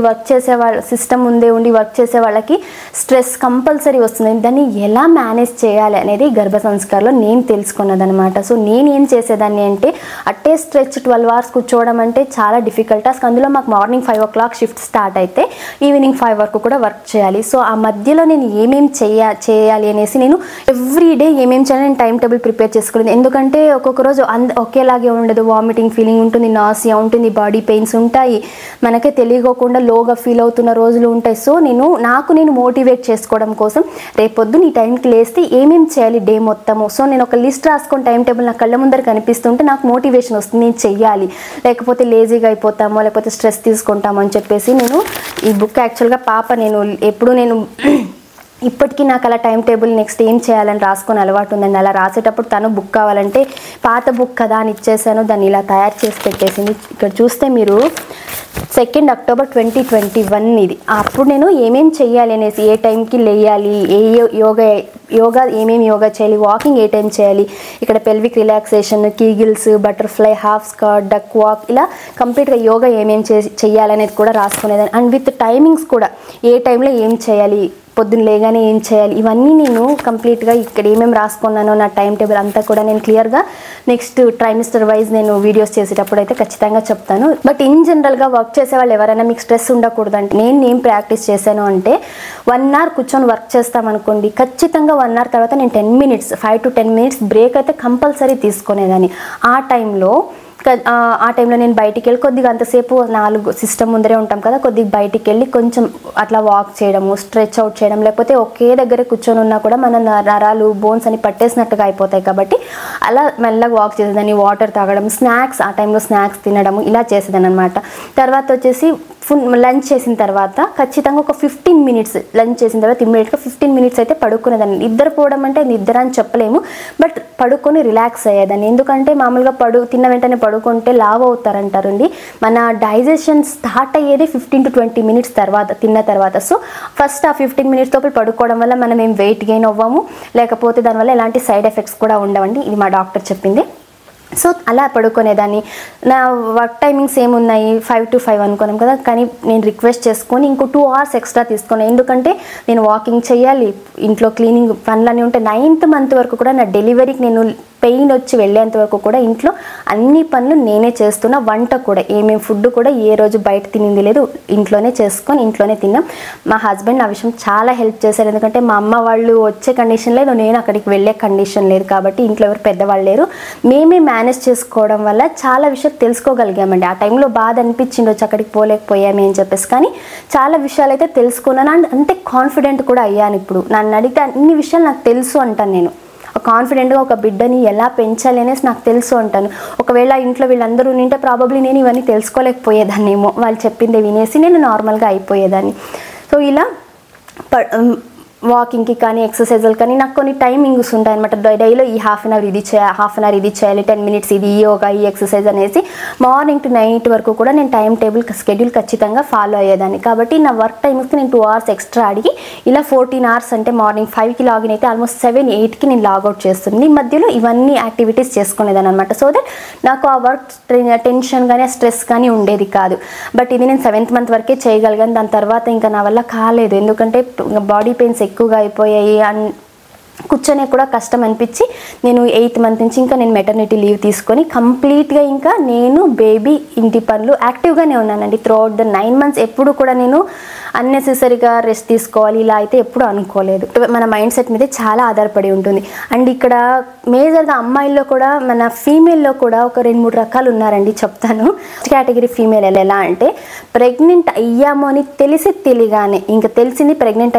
వర్క్ చేసే వాళ్ళకి స్ట్రెస్ కంపల్సరీ వస్తుంది. దాన్ని ఎలా మేనేజ్ చేయాలి అనేది గర్భ సంస్కారంలో నేను తెలుసుకున్నదనమాట. సో నేను ఏం చేసేదాన్ని అంటే అట్టే స్ట్రెచ్ 12 hours కూర్చోవడం అంటే చాలా డిఫికల్ట్ టాస్క్. అందులో మాకు మార్నింగ్ 5 o'clock షిఫ్ట్ స్టార్ట్ అయితే ఈవినింగ్ 5 వరకు కూడా వర్క్ చేయాలి. సో ఆ మధ్యలో నేను ఏమేమి చేయాలి అనేసి నేను ఎవ్రీడే ఏమేమి చేయాలి నేను టైం టేబుల్ ప్రిపేర్ చేసుకోలేదు. ఎందుకంటే ఒక్కొక్క రోజు ఒకేలాగే ఉండదు, వామిటింగ్ ఫీలింగ్ ఉంటుంది, నాసియా ఉంటుంది, బాడీ పెయిన్స్ ఉంటాయి, మనకే తెలియకోకుండా లోగా ఫీల్ అవుతున్న రోజులు ఉంటాయి. సో నేను మోటివేట్ చేసుకోవడం కోసం రేపొద్దు నీ టైంకి లేస్తే ఏమేమి చేయాలి డే మొత్తము. సో నేను ఒక లిస్ట్ రాసుకొని టైం టేబుల్ నా కళ్ళ ముందర కనిపిస్తుంటే నాకు మోటివేషన్ వస్తుంది, నేను చెయ్యాలి, లేకపోతే లేజీగా అయిపోతామో లేకపోతే స్ట్రెస్ తీసుకుంటామో అని చెప్పేసి నేను ఈ బుక్ యాక్చువల్గా ఇప్పటికీ నాకు అలా టైం టేబుల్ నెక్స్ట్ ఏం చేయాలని రాసుకొని అలవాటు ఉందండి. అలా రాసేటప్పుడు తను బుక్ కావాలంటే పాత బుక్ కదా అని ఇచ్చేసాను, దాన్ని ఇలా తయారు చేసి పెట్టేసింది. ఇక్కడ చూస్తే మీరు 2 October 2021 ఇది. అప్పుడు నేను ఏమేమి చెయ్యాలి అనేసి, ఏ టైంకి లేయాలి, ఏ యోగా ఏమేమి యోగా చేయాలి, వాకింగ్ ఏ టైం చేయాలి, ఇక్కడ pelvic relaxation, Kegels, butterfly, half skirt, duck walk, ఇలా కంప్లీట్గా యోగా ఏమేమి చేయాలనేది కూడా రాసుకునేదాన్ని. అండ్ విత్ టైమింగ్స్ కూడా, ఏ టైంలో ఏం చేయాలి, పొద్దున్న లేగానే ఏం చేయాలి, ఇవన్నీ నేను కంప్లీట్గా ఇక్కడ ఏమేమి రాసుకున్నానో నా టైం టేబుల్ అంతా కూడా నేను క్లియర్గా నెక్స్ట్ ట్రైమిస్టర్ వైజ్ నేను వీడియోస్ చేసేటప్పుడు అయితే ఖచ్చితంగా చెప్తాను. బట్ ఇన్ జనరల్గా వర్క్ చేసే వాళ్ళు ఎవరైనా మీకు స్ట్రెస్ ఉండకూడదంటే నేను ఏం ప్రాక్టీస్ చేశాను అంటే 1 hour కూర్చొని వర్క్ చేస్తామనుకోండి, ఖచ్చితంగా 1 hour తర్వాత నేను 10 minutes 5 to 10 minutes బ్రేక్ అయితే కంపల్సరీ తీసుకునేదాన్ని. ఆ టైంలో నేను బయటికి వెళ్ళి కొద్దిగా అంతసేపు 4 సిస్టమ్ ముందరే ఉంటాం కదా, కొద్దిగా బయటికి వెళ్ళి కొంచెం అట్లా వాక్ చేయడము, స్ట్రెచ్ అవుట్ చేయడం, లేకపోతే ఒకే దగ్గర కూర్చొని ఉన్నా కూడా మన నరాలు బోన్స్ అని పట్టేసినట్టుగా అయిపోతాయి కాబట్టి అలా మెల్లగా వాక్ చేసేదాన్ని. వాటర్ తాగడం, స్నాక్స్ ఆ టైంలో స్నాక్స్ తినడము, ఇలా చేసేదాన్ని అనమాట. తర్వాత వచ్చేసి లంచ్ చేసిన తర్వాత ఖచ్చితంగా ఒక 15 minutes, లంచ్ చేసిన తర్వాత ఇమ్మీడియట్గా 15 minutes అయితే పడుకునేదాన్ని. నిద్రపోవడం అంటే నిద్ర అని చెప్పలేము, బట్ పడుకొని రిలాక్స్ అయ్యేదాన్ని. ఎందుకంటే మామూలుగా తిన్న వెంటనే పడుకుంటే లావ్ అవుతారంటారండి. మన డైజెషన్ స్టార్ట్ అయ్యేది 15 to 20 minutes తిన్న తర్వాత. సో ఫస్ట్ ఆ 15 minutes లోపల పడుకోవడం వల్ల మనం ఏం వెయిట్ గెయిన్ అవ్వము, లేకపోతే దానివల్ల ఎలాంటి సైడ్ ఎఫెక్ట్స్ కూడా ఉండవండి. ఇది మా డాక్టర్ చెప్పింది. సో అలా పడుకునేదాన్ని. నా వర్క్ టైమింగ్స్ ఏమున్నాయి, 5 to 5 అనుకున్నాం కదా, కానీ నేను రిక్వెస్ట్ చేసుకొని ఇంకో 2 hours ఎక్స్ట్రా తీసుకున్నాను. ఎందుకంటే నేను వాకింగ్ చేయాలి, ఇంట్లో క్లీనింగ్ పనులన్నీ ఉంటాయి. 9th month వరకు కూడా నా డెలివరీకి నేను పెయిన్ వచ్చి వెళ్ళేంత వరకు కూడా ఇంట్లో అన్ని పనులు నేనే చేస్తున్నా. వంట కూడా ఏమేమి ఫుడ్ కూడా ఏ రోజు బయట తినింది లేదు, ఇంట్లోనే చేసుకొని ఇంట్లోనే తిన్నాం. మా హస్బెండ్ ఆ విషయం చాలా హెల్ప్ చేశారు. ఎందుకంటే మా అమ్మ వాళ్ళు వచ్చే కండిషన్ లేదు, నేను అక్కడికి వెళ్ళే కండిషన్ లేదు కాబట్టి ఇంట్లో ఎవరు పెద్దవాళ్ళు లేరు. మేమే మేనేజ్ చేసుకోవడం వల్ల చాలా విషయాలు తెలుసుకోగలిగామండి. ఆ టైంలో బాధ అనిపించింది వచ్చి అక్కడికి పోలేకపోయామే అని చెప్పేసి, కానీ చాలా విషయాలు అయితే తెలుసుకున్నాను. అండ్ అంతే కాన్ఫిడెంట్ కూడా అయ్యాను. ఇప్పుడు నన్ను అడిగితే అన్ని విషయాలు నాకు తెలుసు అంటాను. నేను కాన్ఫిడెంట్గా ఒక బిడ్డని ఎలా పెంచాలి అనేసి నాకు తెలుసు అంటాను. ఒకవేళ ఇంట్లో వీళ్ళందరూ ఉంటే ప్రాబబ్లీ నేను ఇవన్నీ తెలుసుకోలేకపోయేదాన్నేమో, వాళ్ళు చెప్పింది వినేసి నేను నార్మల్గా అయిపోయేదాన్ని. సో ఇలా వాకింగ్కి కానీ ఎక్సర్సైజులు కానీ నాకు కొన్ని టైమింగ్స్ ఉంటాయి అనమాట. డైలీ ఈ హాఫ్ అన్ అవర్ ఇది చేయాలి, 10 minutes ఇది యోగా, ఈ ఎక్సర్సైజ్ అనేసి మార్నింగ్ to నైట్ వరకు కూడా నేను టైం టేబుల్ షెడ్యూల్ ఖచ్చితంగా ఫాలో అయ్యేదాన్ని. కాబట్టి నా వర్క్ టైమ్స్కి నేను 2 hours ఎక్స్ట్రా అడిగి ఇలా 14 hours అంటే మార్నింగ్ 5కి లాగిన్ అయితే ఆల్మోస్ట్ 7, 8కి నేను లాగౌట్ చేస్తుంది. మధ్యలో ఇవన్నీ యాక్టివిటీస్ చేసుకునేదాన్ని అనమాట. సో దట్ నాకు ఆ వర్క్ టెన్షన్ కానీ ఆ స్ట్రెస్ కానీ ఉండేది కాదు. బట్ ఇది నేను 7th month వరకే చేయగలిగాను. దాని తర్వాత ఇంకా నా వల్ల కాలేదు, ఎందుకంటే బాడీ పెయిన్స్ ఎక్కువగా అయిపోయాయి అండ్ కూర్చొనే కూడా కష్టం అనిపించి నేను 8th month నుంచి ఇంకా నేను మెటర్నిటీ లీవ్ తీసుకొని కంప్లీట్గా ఇంకా నేను బేబీ ఇంటి పనులు యాక్టివ్గానే ఉన్నానండి. త్రూఅవుట్ ద 9 months ఎప్పుడు కూడా నేను అన్నెసెసరీగా రెస్ట్ తీసుకోవాలి ఇలా అయితే ఎప్పుడు అనుకోలేదు. మన మైండ్ సెట్ మీద చాలా ఆధారపడి ఉంటుంది. అండ్ ఇక్కడ మేజర్గా అమ్మాయిల్లో కూడా మన ఫీమేల్లో కూడా ఒక 2-3 రకాలు ఉన్నారండి, చెప్తాను. కేటగిరీ ఫీమేల్ ఎలా అంటే ప్రెగ్నెంట్ అయ్యాము అని తెలియగానే, ఇంకా తెలిసింది ప్రెగ్నెంట్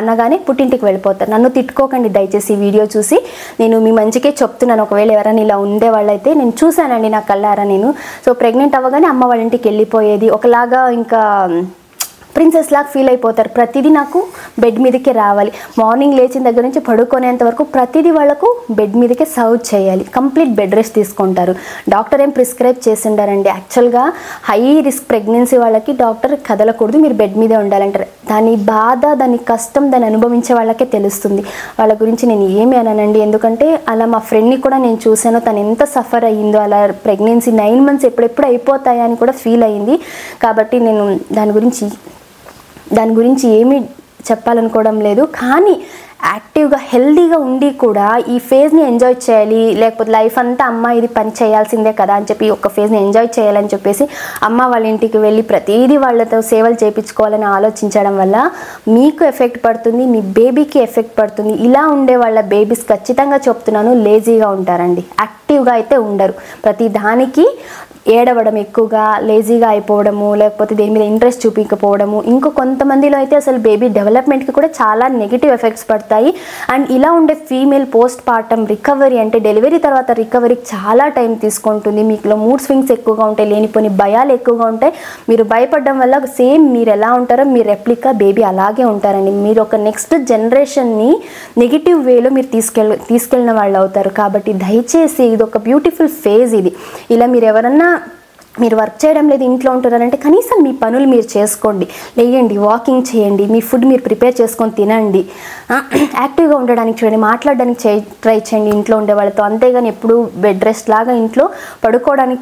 అనగానే పుట్టింటికి వెళ్ళిపోతారు. నన్ను తిట్టుకోకండి దయచేసి వీడియో చూసి, నేను మీ మంచికే చెప్తున్నాను. ఒకవేళ ఎవరైనా ఇలా ఉండే వాళ్ళైతే నేను చూశానండి నా కళ్ళారా నేను. సో ప్రెగ్నెంట్ అవ్వగానే అమ్మ వాళ్ళ ఇంటికి వెళ్ళిపోయేది, ఒకలాగా ఇంకా ప్రిన్సెస్ లాగా ఫీల్ అయిపోతారు. ప్రతిదీ నాకు బెడ్ మీదకే రావాలి, మార్నింగ్ లేచిన దగ్గర నుంచి పడుకునేంత వరకు ప్రతిదీ వాళ్ళకు బెడ్ మీదకే సర్వ్ చేయాలి, కంప్లీట్ బెడ్ రెస్ట్ తీసుకుంటారు. డాక్టర్ ఏం ప్రిస్క్రైబ్ చేసిండారండి, యాక్చువల్గా హై రిస్క్ ప్రెగ్నెన్సీ వాళ్ళకి డాక్టర్ కదలకూడదు, మీరు బెడ్ మీదే ఉండాలంటారు. దాని బాధ, దాని కష్టం, దాన్ని అనుభవించే వాళ్ళకే తెలుస్తుంది. వాళ్ళ గురించి నేను ఏమి అనానండి, ఎందుకంటే అలా మా ఫ్రెండ్ని కూడా నేను చూశాను, తను ఎంత సఫర్ అయ్యిందో. అలా ప్రెగ్నెన్సీ 9 months ఎప్పుడెప్పుడు అయిపోతాయా అని కూడా ఫీల్ అయ్యింది. కాబట్టి నేను దాని గురించి ఏమీ చెప్పాలనుకోవడం లేదు. కానీ యాక్టివ్గా హెల్దీగా ఉండి కూడా ఈ ఫేజ్ని ఎంజాయ్ చేయాలి, లేకపోతే లైఫ్ అంతా అమ్మ ఇది పని చేయాల్సిందే కదా అని చెప్పి ఒక ఫేజ్ని ఎంజాయ్ చేయాలని చెప్పేసి అమ్మ వాళ్ళ ఇంటికి వెళ్ళి ప్రతిదీ వాళ్ళతో సేవలు చేయించుకోవాలని ఆలోచించడం వల్ల మీకు ఎఫెక్ట్ పడుతుంది, మీ బేబీకి ఎఫెక్ట్ పడుతుంది. ఇలా ఉండే వాళ్ళ బేబీస్ ఖచ్చితంగా చెప్తున్నాను లేజీగా ఉంటారండి, యాక్టివ్గా అయితే ఉండరు. ప్రతి దానికి ఏడవడం, ఎక్కువగా లేజీగా అయిపోవడము, లేకపోతే దేని మీద ఇంట్రెస్ట్ చూపించకపోవడము. ఇంకో కొంతమందిలో అయితే అసలు బేబీ డెవలప్మెంట్కి కూడా చాలా నెగిటివ్ ఎఫెక్ట్స్ పడతాయి. అండ్ ఇలా ఉండే ఫీమేల్ పోస్ట్ పార్టమ్ రికవరీ అంటే డెలివరీ తర్వాత రికవరీకి చాలా టైం తీసుకుంటుంది. మీకులో మూడ్ స్వింగ్స్ ఎక్కువగా ఉంటాయి, లేనిపోని భయాలు ఎక్కువగా ఉంటాయి. మీరు భయపడడం వల్ల సేమ్ మీరు ఎలా ఉంటారో మీ రెప్లికా బేబీ అలాగే ఉంటారండి. మీరు ఒక నెక్స్ట్ జనరేషన్ని నెగిటివ్ వేలో మీరు తీసుకెళ్ళిన వాళ్ళు అవుతారు. కాబట్టి దయచేసి ఇది ఒక బ్యూటిఫుల్ ఫేజ్. ఇది ఇలా మీరు వర్క్ చేయడం లేదు, ఇంట్లో ఉంటున్నారంటే కనీసం మీ పనులు మీరు చేసుకోండి, లేయండి, వాకింగ్ చేయండి, మీ ఫుడ్ మీరు ప్రిపేర్ చేసుకొని తినండి, యాక్టివ్గా ఉండడానికి చూడండి, మాట్లాడడానికి ట్రై చేయండి ఇంట్లో ఉండే వాళ్ళతో. అంతేగాని ఎప్పుడు బెడ్ రెస్ట్ లాగా ఇంట్లో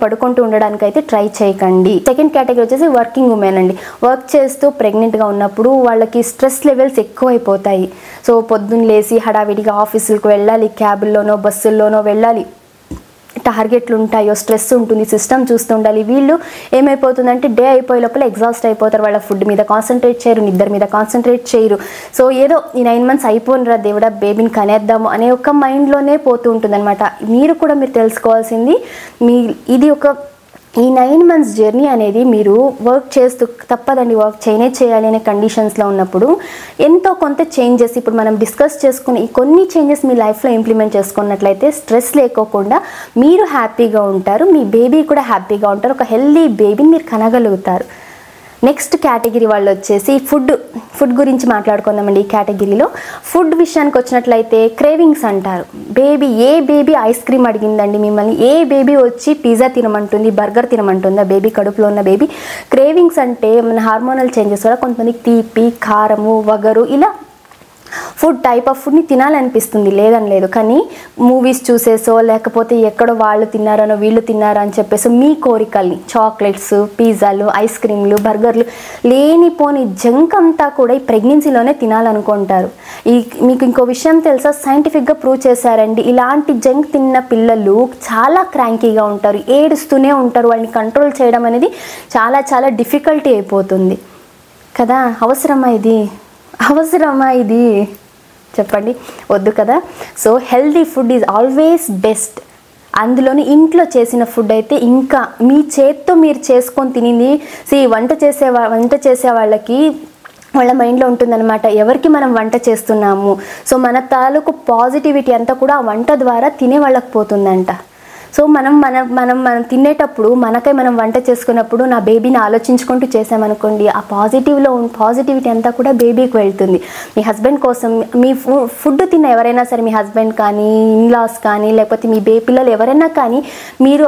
పడుకుంటూ ఉండడానికి అయితే ట్రై చేయకండి. సెకండ్ కేటగిరీ వచ్చేసి వర్కింగ్ ఉమెన్ అండి. వర్క్ చేస్తూ ప్రెగ్నెంట్గా ఉన్నప్పుడు వాళ్ళకి స్ట్రెస్ లెవెల్స్ ఎక్కువైపోతాయి. సో పొద్దున్న లేసి హడావిడిగా ఆఫీసులకు వెళ్ళాలి, క్యాబుల్లోనో బస్సుల్లోనో వెళ్ళాలి, టార్గెట్లు ఉంటాయో, స్ట్రెస్ ఉంటుంది, సిస్టమ్ చూస్తూ ఉండాలి. వీళ్ళు ఏమైపోతుందంటే డే అయిపోయే లోపల ఎగ్జాస్ట్ అయిపోతారు. వాళ్ళ ఫుడ్ మీద కాన్సన్ట్రేట్ చేయరు, నిద్ర మీద కాన్సన్ట్రేట్ చేయరు. సో ఏదో ఈ 9 months అయిపోయినరా దేవుడా బేబీని కనేద్దాము అనే ఒక మైండ్లోనే పోతూ ఉంటుంది అనమాట. మీరు తెలుసుకోవాల్సింది ఇది ఒక ఈ 9 months జర్నీ అనేది మీరు వర్క్ చేస్తూ తప్పదండి, వర్క్ చేయాలి అనే కండిషన్స్లో ఉన్నప్పుడు ఎంతో కొంత చేంజెస్ ఇప్పుడు మనం డిస్కస్ చేసుకుని ఈ కొన్ని చేంజెస్ మీ లైఫ్లో ఇంప్లిమెంట్ చేసుకున్నట్లయితే స్ట్రెస్ లేకోకుండా మీరు హ్యాపీగా ఉంటారు, మీ బేబీ కూడా హ్యాపీగా ఉంటారు, ఒక హెల్దీ బేబీని మీరు కనగలుగుతారు. నెక్స్ట్ కేటగిరీ వాళ్ళు వచ్చేసి ఫుడ్ గురించి మాట్లాడుకుందామండి. ఈ కేటగిరీలో ఫుడ్ విషయానికి వచ్చినట్లయితే క్రేవింగ్స్ అంటారు. ఏ బేబీ ఐస్ క్రీమ్ అడిగిందండి మిమ్మల్ని? ఏ బేబీ వచ్చి పిజ్జా తినమంటుంది, బర్గర్ తినమంటుందా? బేబీ కడుపులో ఉన్న బేబీ. క్రేవింగ్స్ అంటే మన హార్మోనల్ చేంజెస్ వల్ల కొంతమందికి తీపి, కారము, వగరు ఇలా టైప్ ఆఫ్ ఫుడ్ని తినాలనిపిస్తుంది, లేదని లేదు. కానీ మూవీస్ చూసేసో లేకపోతే ఎక్కడో వాళ్ళు తిన్నారనో వీళ్ళు తిన్నారో అని చెప్పేసి మీ కోరికల్ని చాక్లెట్స్, పిజ్జాలు, ఐస్ క్రీమ్లు, బర్గర్లు, లేనిపోని జంక్ అంతా కూడా ఈ ప్రెగ్నెన్సీలోనే తినాలనుకుంటారు. మీకు ఇంకో విషయం తెలుసా, సైంటిఫిక్గా ప్రూవ్ చేశారండి. ఇలాంటి జంక్ తిన్న పిల్లలు చాలా క్రాంకీగా ఉంటారు, ఏడుస్తూనే ఉంటారు. వాళ్ళని కంట్రోల్ చేయడం అనేది చాలా చాలా డిఫికల్టీ అయిపోతుంది కదా. అవసరమా ఇది చెప్పండి, వద్దు కదా. So healthy food is always best. అందులోని ఇంట్లో చేసిన ఫుడ్ అయితే ఇంకా మీ చేత్తో మీరు చేసుకొని తినింది. వంట చేసే వాళ్ళకి వాళ్ళ మైండ్లో ఉంటుందన్నమాట, ఎవరికి మనం వంట చేస్తున్నాము. సో మన తాలూకు పాజిటివిటీ అంతా కూడా ఆ వంట ద్వారా తినే వాళ్ళకి పోతుందంట. సో మనం తినేటప్పుడు మనకై మనం వంట చేసుకున్నప్పుడు నా బేబీని ఆలోచించుకుంటూ చేసామనుకోండి, ఆ పాజిటివిటీ అంతా కూడా బేబీకి వెళ్తుంది. మీ హస్బెండ్ కోసం మీ ఫుడ్ తిన్న ఎవరైనా సరే, మీ హస్బెండ్ కానీ, ఇన్లాస్ కానీ, లేకపోతే మీ పిల్లలు ఎవరైనా కానీ, మీరు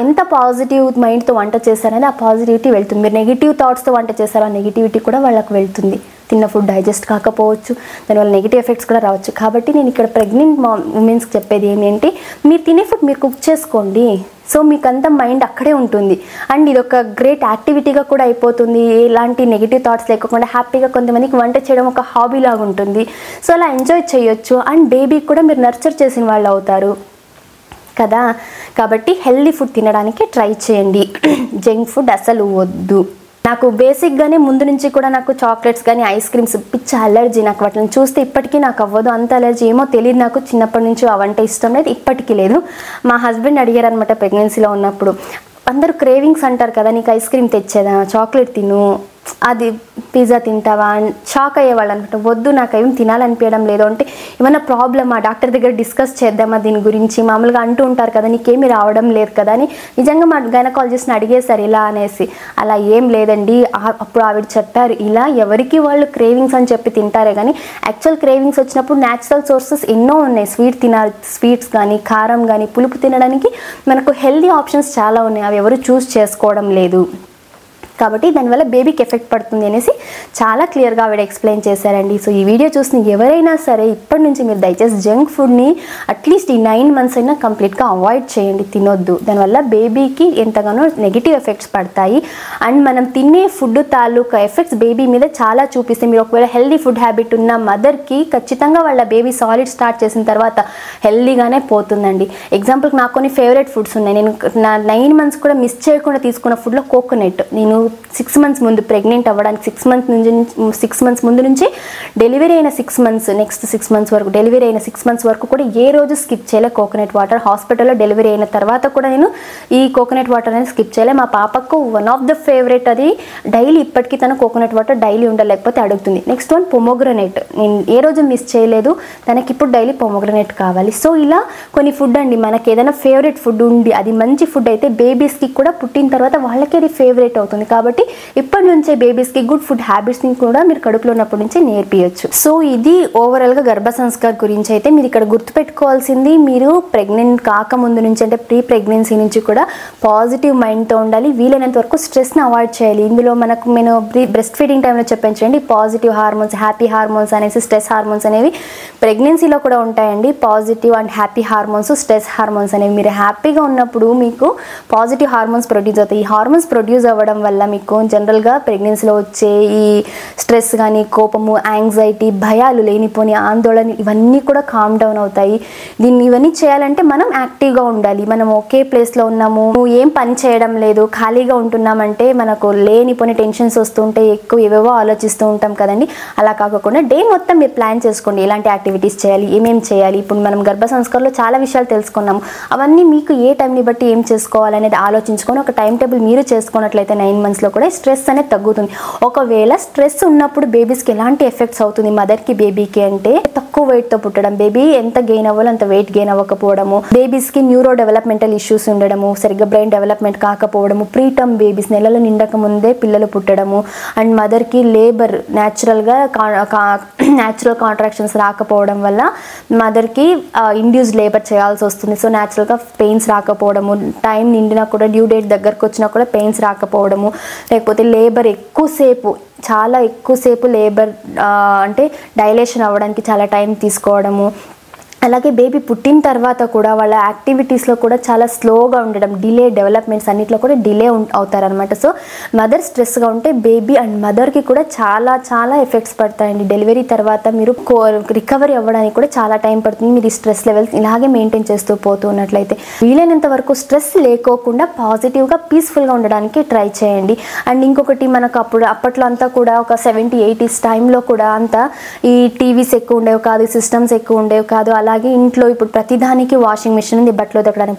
ఎంత పాజిటివ్ మైండ్తో వంట చేశారని ఆ పాజిటివిటీ వెళ్తుంది. మీరు నెగిటివ్ థాట్స్తో వంట చేశారు, ఆ నెగిటివిటీ కూడా వాళ్ళకి వెళ్తుంది. తిన్న ఫుడ్ డైజెస్ట్ కాకపోవచ్చు, దానివల్ల నెగిటివ్ ఎఫెక్ట్స్ కూడా రావచ్చు. కాబట్టి నేను ఇక్కడ ప్రెగ్నెంట్ ఉమెన్స్కి చెప్పేది ఏంటంటే, మీరు తినే ఫుడ్ మీరు కుక్ చేసుకోండి. సో మీకు అంతా మైండ్ అక్కడే ఉంటుంది. అండ్ ఇది ఒక గ్రేట్ యాక్టివిటీగా కూడా అయిపోతుంది. ఎలాంటి నెగిటివ్ థాట్స్ లేకుండా హ్యాపీగా కొంతమందికి వంట చేయడం ఒక హాబీ లాగా ఉంటుంది. సో అలా ఎంజాయ్ చేయొచ్చు. అండ్ బేబీకి కూడా మీరు నర్చర్ చేసిన వాళ్ళు అవుతారు కదా. కాబట్టి హెల్దీ ఫుడ్ తినడానికి ట్రై చేయండి, జంక్ ఫుడ్ అసలు వద్దు. నాకు బేసిక్గానే ముందు నుంచి కూడా నాకు చాక్లెట్స్ కానీ ఐస్ క్రీమ్స్ పిచ్చ అలర్జీ. నాకు వాటిని చూస్తే ఇప్పటికీ నాకు అవ్వదు, అంత అలర్జీ ఏమో తెలియదు. నాకు చిన్నప్పటి నుంచి అవంటే ఇష్టం లేదు, ఇప్పటికీ లేదు. మా హస్బెండ్ అడిగారు అనమాట ప్రెగ్నెన్సీలో ఉన్నప్పుడు, అందరూ క్రేవింగ్స్ అంటారు కదా, నీకు ఐస్ క్రీమ్ తెచ్చేదా, చాక్లెట్ తిను, అది పిజ్జా తింటావా అని షాక్ అయ్యేవాళ్ళు అనమాట. వద్దు, నాకు ఏం తినాలనిపించడం లేదు అంటే, ఏమైనా ప్రాబ్లమా, డాక్టర్ దగ్గర డిస్కస్ చేద్దామా దీని గురించి, మామూలుగా అంటూ ఉంటారు కదా నీకేమీ రావడం లేదు కదా అని. నిజంగా మా గైనకాలజిస్ట్ని అడిగేశారు ఇలా అనేసి. అలా ఏం లేదండి, అప్పుడు ఆవిడ చెప్పారు, ఇలా ఎవరికి వాళ్ళు క్రేవింగ్స్ అని చెప్పి తింటారే కానీ యాక్చువల్ క్రేవింగ్స్ వచ్చినప్పుడు న్యాచురల్ సోర్సెస్ ఎన్నో ఉన్నాయి. స్వీట్స్ కానీ, కారం కానీ, పులుపు తినడానికి మనకు హెల్దీ ఆప్షన్స్ చాలా ఉన్నాయి, అవి ఎవరు చూస్ చేసుకోవడం లేదు. కాబట్టి దానివల్ల బేబీకి ఎఫెక్ట్ పడుతుంది అనేసి చాలా క్లియర్గా ఆవిడ ఎక్స్ప్లెయిన్ చేశారండి. సో ఈ వీడియో చూసిన ఎవరైనా సరే ఇప్పటి నుంచి మీరు దయచేసి జంక్ ఫుడ్ని అట్లీస్ట్ ఈ 9 months అయినా కంప్లీట్గా అవాయిడ్ చేయండి, తినొద్దు. దానివల్ల బేబీకి ఎంతగానో నెగిటివ్ ఎఫెక్ట్స్ పడతాయి. అండ్ మనం తినే ఫుడ్ తాలూకా ఎఫెక్ట్స్ బేబీ మీద చాలా చూపిస్తే, మీరు ఒకవేళ హెల్దీ ఫుడ్ హ్యాబిట్ ఉన్న మదర్కి ఖచ్చితంగా వాళ్ళ బేబీ సాలిడ్ స్టార్ట్ చేసిన తర్వాత హెల్దీగానే పోతుందండి. ఎగ్జాంపుల్కి నాకు కొన్ని ఫేవరెట్ ఫుడ్స్ ఉన్నాయి. నేను నా 9 months కూడా మిస్ చేయకుండా తీసుకున్న ఫుడ్లో కోకోనట్. నేను 6 months ముందు ప్రెగ్నెంట్ అవ్వడానికి 6 months ముందు నుంచి డెలివరీ అయిన 6 months, నెక్స్ట్ 6 months వరకు, డెలివరీ అయిన 6 months వరకు కూడా ఏ రోజు స్కిప్ చేయలే కోకోనట్ వాటర్. హాస్పిటల్లో డెలివరీ అయిన తర్వాత కూడా నేను ఈ కోకోనట్ వాటర్ అనేది స్కిప్ చేయలే. మా పాపకు వన్ ఆఫ్ ద ఫేవరెట్ అది, డైలీ ఇప్పటికీ తను కోకోనట్ వాటర్ డైలీ ఉండలేకపోతే అడుగుతుంది. నెక్స్ట్ వన్ పొమోగ్రనేట్, నేను ఏ రోజు మిస్ చేయలేదు, తనకి ఇప్పుడు డైలీ పొమోగ్రనేట్ కావాలి. సో ఇలా కొన్ని ఫుడ్ అండి, మనకి ఏదైనా ఫేవరెట్ ఫుడ్ ఉండి అది మంచి ఫుడ్ అయితే బేబీస్కి కూడా పుట్టిన తర్వాత వాళ్ళకి అది ఫేవరెట్ అవుతుంది. కాబట్టి ఇప్పటి నుంచే బేబీస్కి గుడ్ ఫుడ్ హ్యాబిట్స్ని కూడా మీరు కడుపులో ఉన్నప్పటి నుంచే నేర్పించచ్చు. సో ఇది ఓవరాల్గా గర్భ సంస్కార్ గురించి. అయితే మీరు ఇక్కడ గుర్తుపెట్టుకోవాల్సింది, మీరు ప్రెగ్నెంట్ కాకముందు నుంచి అంటే ప్రీ ప్రెగ్నెన్సీ నుంచి కూడా పాజిటివ్ మైండ్తో ఉండాలి. వీలైనంత వరకు స్ట్రెస్ని అవాయిడ్ చేయాలి. ఇందులో నేను బ్రెస్ట్ ఫీడింగ్ టైంలో చెప్పాను చూడండి, పాజిటివ్ హార్మోన్స్, హ్యాపీ హార్మోన్స్ అనేసి స్ట్రెస్ హార్మోన్స్ అనేవి ప్రెగ్నెన్సీలో కూడా ఉంటాయండి. Positive and happy hormones, stress hormones అనేవి. మీరు హ్యాపీగా ఉన్నప్పుడు మీకు పాజిటివ్ హార్మోన్స్ ప్రొడ్యూస్ అవుతాయి. ఈ హార్మోన్స్ ప్రొడ్యూస్ అవ్వడం వల్ల మీకు జనరల్గా ప్రెగ్నెన్సీలో వచ్చే ఈ స్ట్రెస్ కానీ, కోపము, యాంగ్జైటీ, భయాలు, లేనిపోని ఆందోళన, ఇవన్నీ కూడా కామ్ డౌన్ అవుతాయి. ఇవన్నీ చేయాలంటే మనం యాక్టివ్గా ఉండాలి. మనం ఒకే ప్లేస్లో ఉన్నాము, ఏం పని చేయడం లేదు, ఖాళీగా ఉంటున్నామంటే మనకు లేనిపోని టెన్షన్స్ వస్తుంటే ఎక్కువ ఏవేవో ఆలోచిస్తూ ఉంటాం కదండి. అలా కాకుండా డే మొత్తం మీరు ప్లాన్ చేసుకోండి, ఎలాంటి యాక్టివిటీస్ చేయాలి, ఏమేమి చేయాలి. ఇప్పుడు మనం గర్భ సంస్కారంలో చాలా విషయాలు తెలుసుకున్నాము. అవన్నీ మీకు ఏ టైంని బట్టి ఏం చేసుకోవాలనేది ఆలోచించుకొని ఒక టైం టేబుల్ మీరు చేసుకున్నట్లయితే 9 months కూడా స్ట్రెస్ అనేది తగ్గుతుంది. ఒకవేళ స్ట్రెస్ ఉన్నప్పుడు బేబీస్కి ఎలాంటి ఎఫెక్ట్స్ అవుతుంది మదర్కి బేబీకి అంటే, తక్కువ వెయిట్తో పుట్టడం, బేబీ ఎంత గెయిన్ అవ్వాలో అంత వెయిట్ గెయిన్ అవ్వకపోవడము, బేబీస్కి న్యూరో డెవలప్మెంటల్ ఇష్యూస్ ఉండడము, సరిగ్గా బ్రెయిన్ డెవలప్మెంట్ కాకపోవడము, ప్రీటర్మ్ బేబీస్ నెలలు నిండక ముందే పిల్లలు పుట్టడము, అండ్ మదర్కి లేబర్ న్యాచురల్ కాంట్రాక్షన్స్ రాకపోవడం వల్ల మదర్కి ఇండ్యూస్డ్ లేబర్ చేయాల్సి వస్తుంది. సో న్యాచురల్గా పెయిన్స్ రాకపోవడము, టైం నిండినా కూడా డ్యూ డేట్ దగ్గరకు వచ్చినా కూడా పెయిన్స్ రాకపోవడము, లేకపోతే లేబర్ చాలా ఎక్కువసేపు లేబర్ అంటే డైలేషన్ అవ్వడానికి చాలా టైం తీసుకోవడము, అలాగే బేబీ పుట్టిన తర్వాత కూడా వాళ్ళ యాక్టివిటీస్లో కూడా చాలా స్లోగా ఉండడం, డిలే, డెవలప్మెంట్స్ అన్నింటిలో కూడా డిలే అవుతారనమాట. సో మదర్ స్ట్రెస్గా ఉంటే బేబీ అండ్ మదర్కి కూడా చాలా చాలా ఎఫెక్ట్స్ పడతాయండి. డెలివరీ తర్వాత మీరు రికవరీ అవ్వడానికి కూడా చాలా టైం పడుతుంది. మీరు ఈ స్ట్రెస్ లెవెల్స్ ఇలాగే మెయింటైన్ చేస్తూ పోతూ ఉన్నట్లయితే వీలైనంత వరకు స్ట్రెస్ లేకోకుండా పాజిటివ్గా, పీస్ఫుల్గా ఉండడానికి ట్రై చేయండి. అండ్ ఇంకొకటి, మనకు అప్పట్లో అంతా కూడా ఒక 70s, 80s టైంలో కూడా అంతా ఈ టీవీస్ ఎక్కువ ఉండేవి కాదు, సిస్టమ్స్ ఎక్కువ ఉండేవి కాదు. అలాగే ఇంట్లో ఇప్పుడు ప్రతిదానికి వాషింగ్ మిషన్ ఉంది, బట్టలు ఉతకడానికి,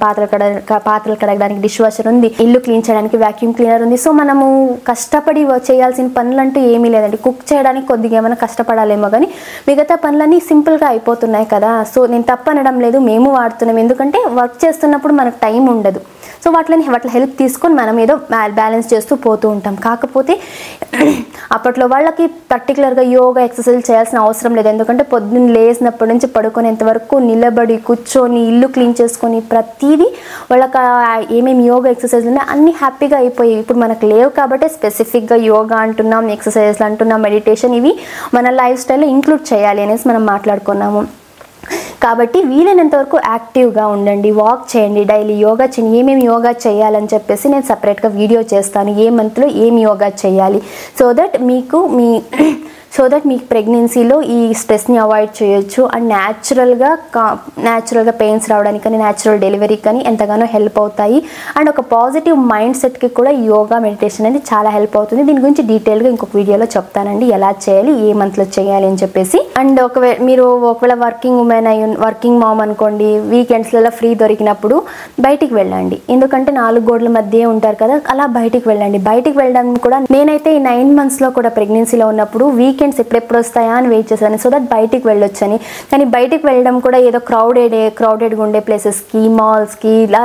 పాత్రలు కడగడానికి డిష్ వాషర్ ఉంది, ఇల్లు క్లీన్ చేయడానికి వ్యాక్యూమ్ క్లీనర్ ఉంది. సో మనము కష్టపడి చేయాల్సిన పనులంటూ ఏమీ లేదండి. కుక్ చేయడానికి కొద్దిగా ఏమైనా కష్టపడాలేమో కానీ మిగతా పనులన్నీ సింపుల్గా అయిపోతున్నాయి కదా. సో నేను తప్పనడం లేదు, మేము వాడుతున్నాం. ఎందుకంటే వర్క్ చేస్తున్నప్పుడు మనకు టైం ఉండదు. సో వాటి హెల్ప్ తీసుకొని మనం ఏదో బ్యాలెన్స్ చేస్తూ పోతూ ఉంటాం. కాకపోతే అప్పట్లో వాళ్ళకి పర్టికులర్గా యోగా ఎక్సర్సైజ్ చేయాల్సిన అవసరం లేదు. ఎందుకంటే పొద్దున్న లేచినప్పటి నుంచి పడుకునేంత వరకు నిలబడి కూర్చొని ఇల్లు క్లీన్ చేసుకొని ప్రతిదీ వాళ్ళకి ఏమేమి యోగా ఎక్సర్సైజ్ ఉన్నాయో అన్నీ హ్యాపీగా అయిపోయాయి. ఇప్పుడు మనకు లేవు కాబట్టి స్పెసిఫిక్గా యోగా అంటున్నాం, ఎక్సర్సైజ్లు అంటున్నాం, మెడిటేషన్, ఇవి మన లైఫ్ స్టైల్లో ఇంక్లూడ్ చేయాలి అనేసి మనం మాట్లాడుకున్నాము. కాబట్టి వీలైనంత వరకు యాక్టివ్గా ఉండండి, వాక్ చేయండి, డైలీ యోగా చేయండి. ఏమేమి యోగా చేయాలని చెప్పేసి నేను సపరేట్గా వీడియో చేస్తాను, ఏ మంత్లో ఏం యోగా చేయాలి. సో దట్ మీకు మీ సో దట్ మీకు ప్రెగ్నెన్సీలో ఈ స్ట్రెస్ని అవాయిడ్ చేయొచ్చు అండ్ న్యాచురల్గా పెయిన్స్ రావడానికి కానీ న్యాచురల్ డెలివరీకి కానీ ఎంతగానో హెల్ప్ అవుతాయి. అండ్ ఒక పాజిటివ్ మైండ్ సెట్కి కూడా యోగా మెడిటేషన్ అనేది చాలా హెల్ప్ అవుతుంది. దీని గురించి డీటెయిల్గా ఇంకొక వీడియోలో చెప్తానండి ఎలా చేయాలి, ఏ మంత్లో చేయాలి అని చెప్పేసి. అండ్ ఒకవేళ వర్కింగ్ మామ్ అనుకోండి, వీకెండ్స్లలో ఫ్రీ దొరికినప్పుడు బయటికి వెళ్ళండి. ఎందుకంటే 4 గోడల మధ్య ఉంటారు కదా, అలా బయటికి వెళ్ళండి. బయటికి వెళ్ళడం కూడా నేనైతే ఈ 9 monthsలో కూడా ప్రెగ్నెన్సీలో ఉన్నప్పుడు వీకెండ్స్ ఎప్పుడెప్పుడు వస్తాయా అని వెయిట్ చేశాను, సో దట్ బయటికి వెళ్ళొచ్చని. కానీ బయటికి వెళ్ళడం కూడా ఏదో క్రౌడెడ్గా ఉండే ప్లేసెస్కి, మాల్స్కి ఇలా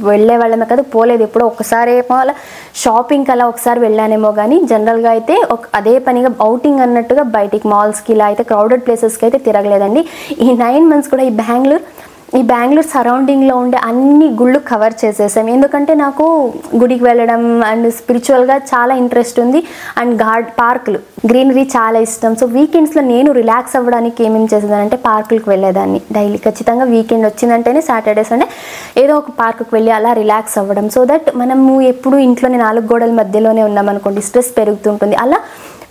వెళ్ళే వాళ్ళమే కదా, పోలేదు. ఎప్పుడో ఒకసారి అలా షాపింగ్కి అలా ఒకసారి వెళ్ళానేమో, కానీ జనరల్గా అయితే అదే పనిగా అవుటింగ్ అన్నట్టుగా బయటికి మాల్స్కి ఇలా అయితే క్రౌడెడ్ ప్లేసెస్కి అయితే తిరగలేదండి. ఈ 9 months కూడా ఈ బెంగళూరు సరౌండింగ్లో ఉండే అన్ని గుళ్ళు కవర్ చేసేసాం. ఎందుకంటే నాకు గుడికి వెళ్ళడం అండ్ స్పిరిచువల్గా చాలా ఇంట్రెస్ట్ ఉంది. అండ్ పార్కులు, గ్రీనరీ చాలా ఇష్టం. సో వీకెండ్స్లో నేను రిలాక్స్ అవ్వడానికి ఏమేమి చేసేదానంటే పార్కులకు వెళ్ళేదాన్ని. డైలీ ఖచ్చితంగా వీకెండ్ వచ్చిందంటేనే సాటర్డే సండే ఏదో ఒక పార్కుకి వెళ్ళి అలా రిలాక్స్ అవ్వడం. సో దట్ మనము ఎప్పుడు ఇంట్లోనే 4 గోడల మధ్యలోనే ఉన్నామనుకోండి, స్ట్రెస్ పెరుగుతుంటుంది. అలా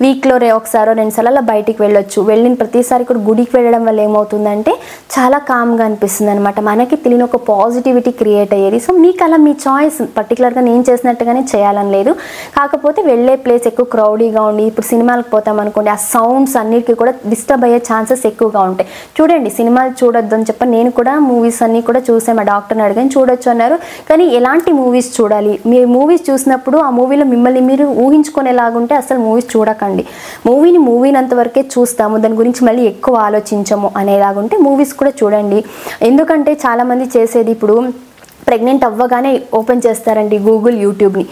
వీక్లో ఒకసారో 2 సార్లు అలా బయటికి వెళ్ళొచ్చు. వెళ్ళిన ప్రతిసారి కూడా గుడికి వెళ్ళడం వల్ల ఏమవుతుందంటే చాలా కామ్గా అనిపిస్తుంది అనమాట, మనకి తెలియని ఒక పాజిటివిటీ క్రియేట్ అయ్యేది. సో మీకు అలా మీ చాయిస్, పర్టికులర్గా నేను చేసినట్టుగానే చేయాలని లేదు. కాకపోతే వెళ్ళే ప్లేస్ ఎక్కువ క్రౌడీగా ఉండి, ఇప్పుడు సినిమాలకు పోతాం అనుకోండి, ఆ సౌండ్స్ అన్నిటికీ కూడా డిస్టర్బ్ అయ్యే ఛాన్సెస్ ఎక్కువగా ఉంటాయి. చూడండి, సినిమాలు చూడొద్దు అని చెప్పి నేను కూడా మూవీస్ అన్నీ కూడా చూసాను. మా డాక్టర్ని అడిగాను, చూడొచ్చు అన్నారు. కానీ ఎలాంటి మూవీస్ చూడాలి, మీరు మూవీస్ చూసినప్పుడు ఆ మూవీలో మిమ్మల్ని మీరు ఊహించుకునేలాగుంటే అసలు మూవీస్ చూడకండి. మూవీని అంతవరకే చూస్తాము, దాని గురించి మళ్ళీ ఎక్కువ ఆలోచించము అనేలాగుంటే మూవీస్ కూడా చూడండి. ఎందుకంటే చాలామంది చేసేది ఇప్పుడు ప్రెగ్నెంట్ అవ్వగానే ఓపెన్ చేస్తారండి గూగుల్, యూట్యూబ్ని.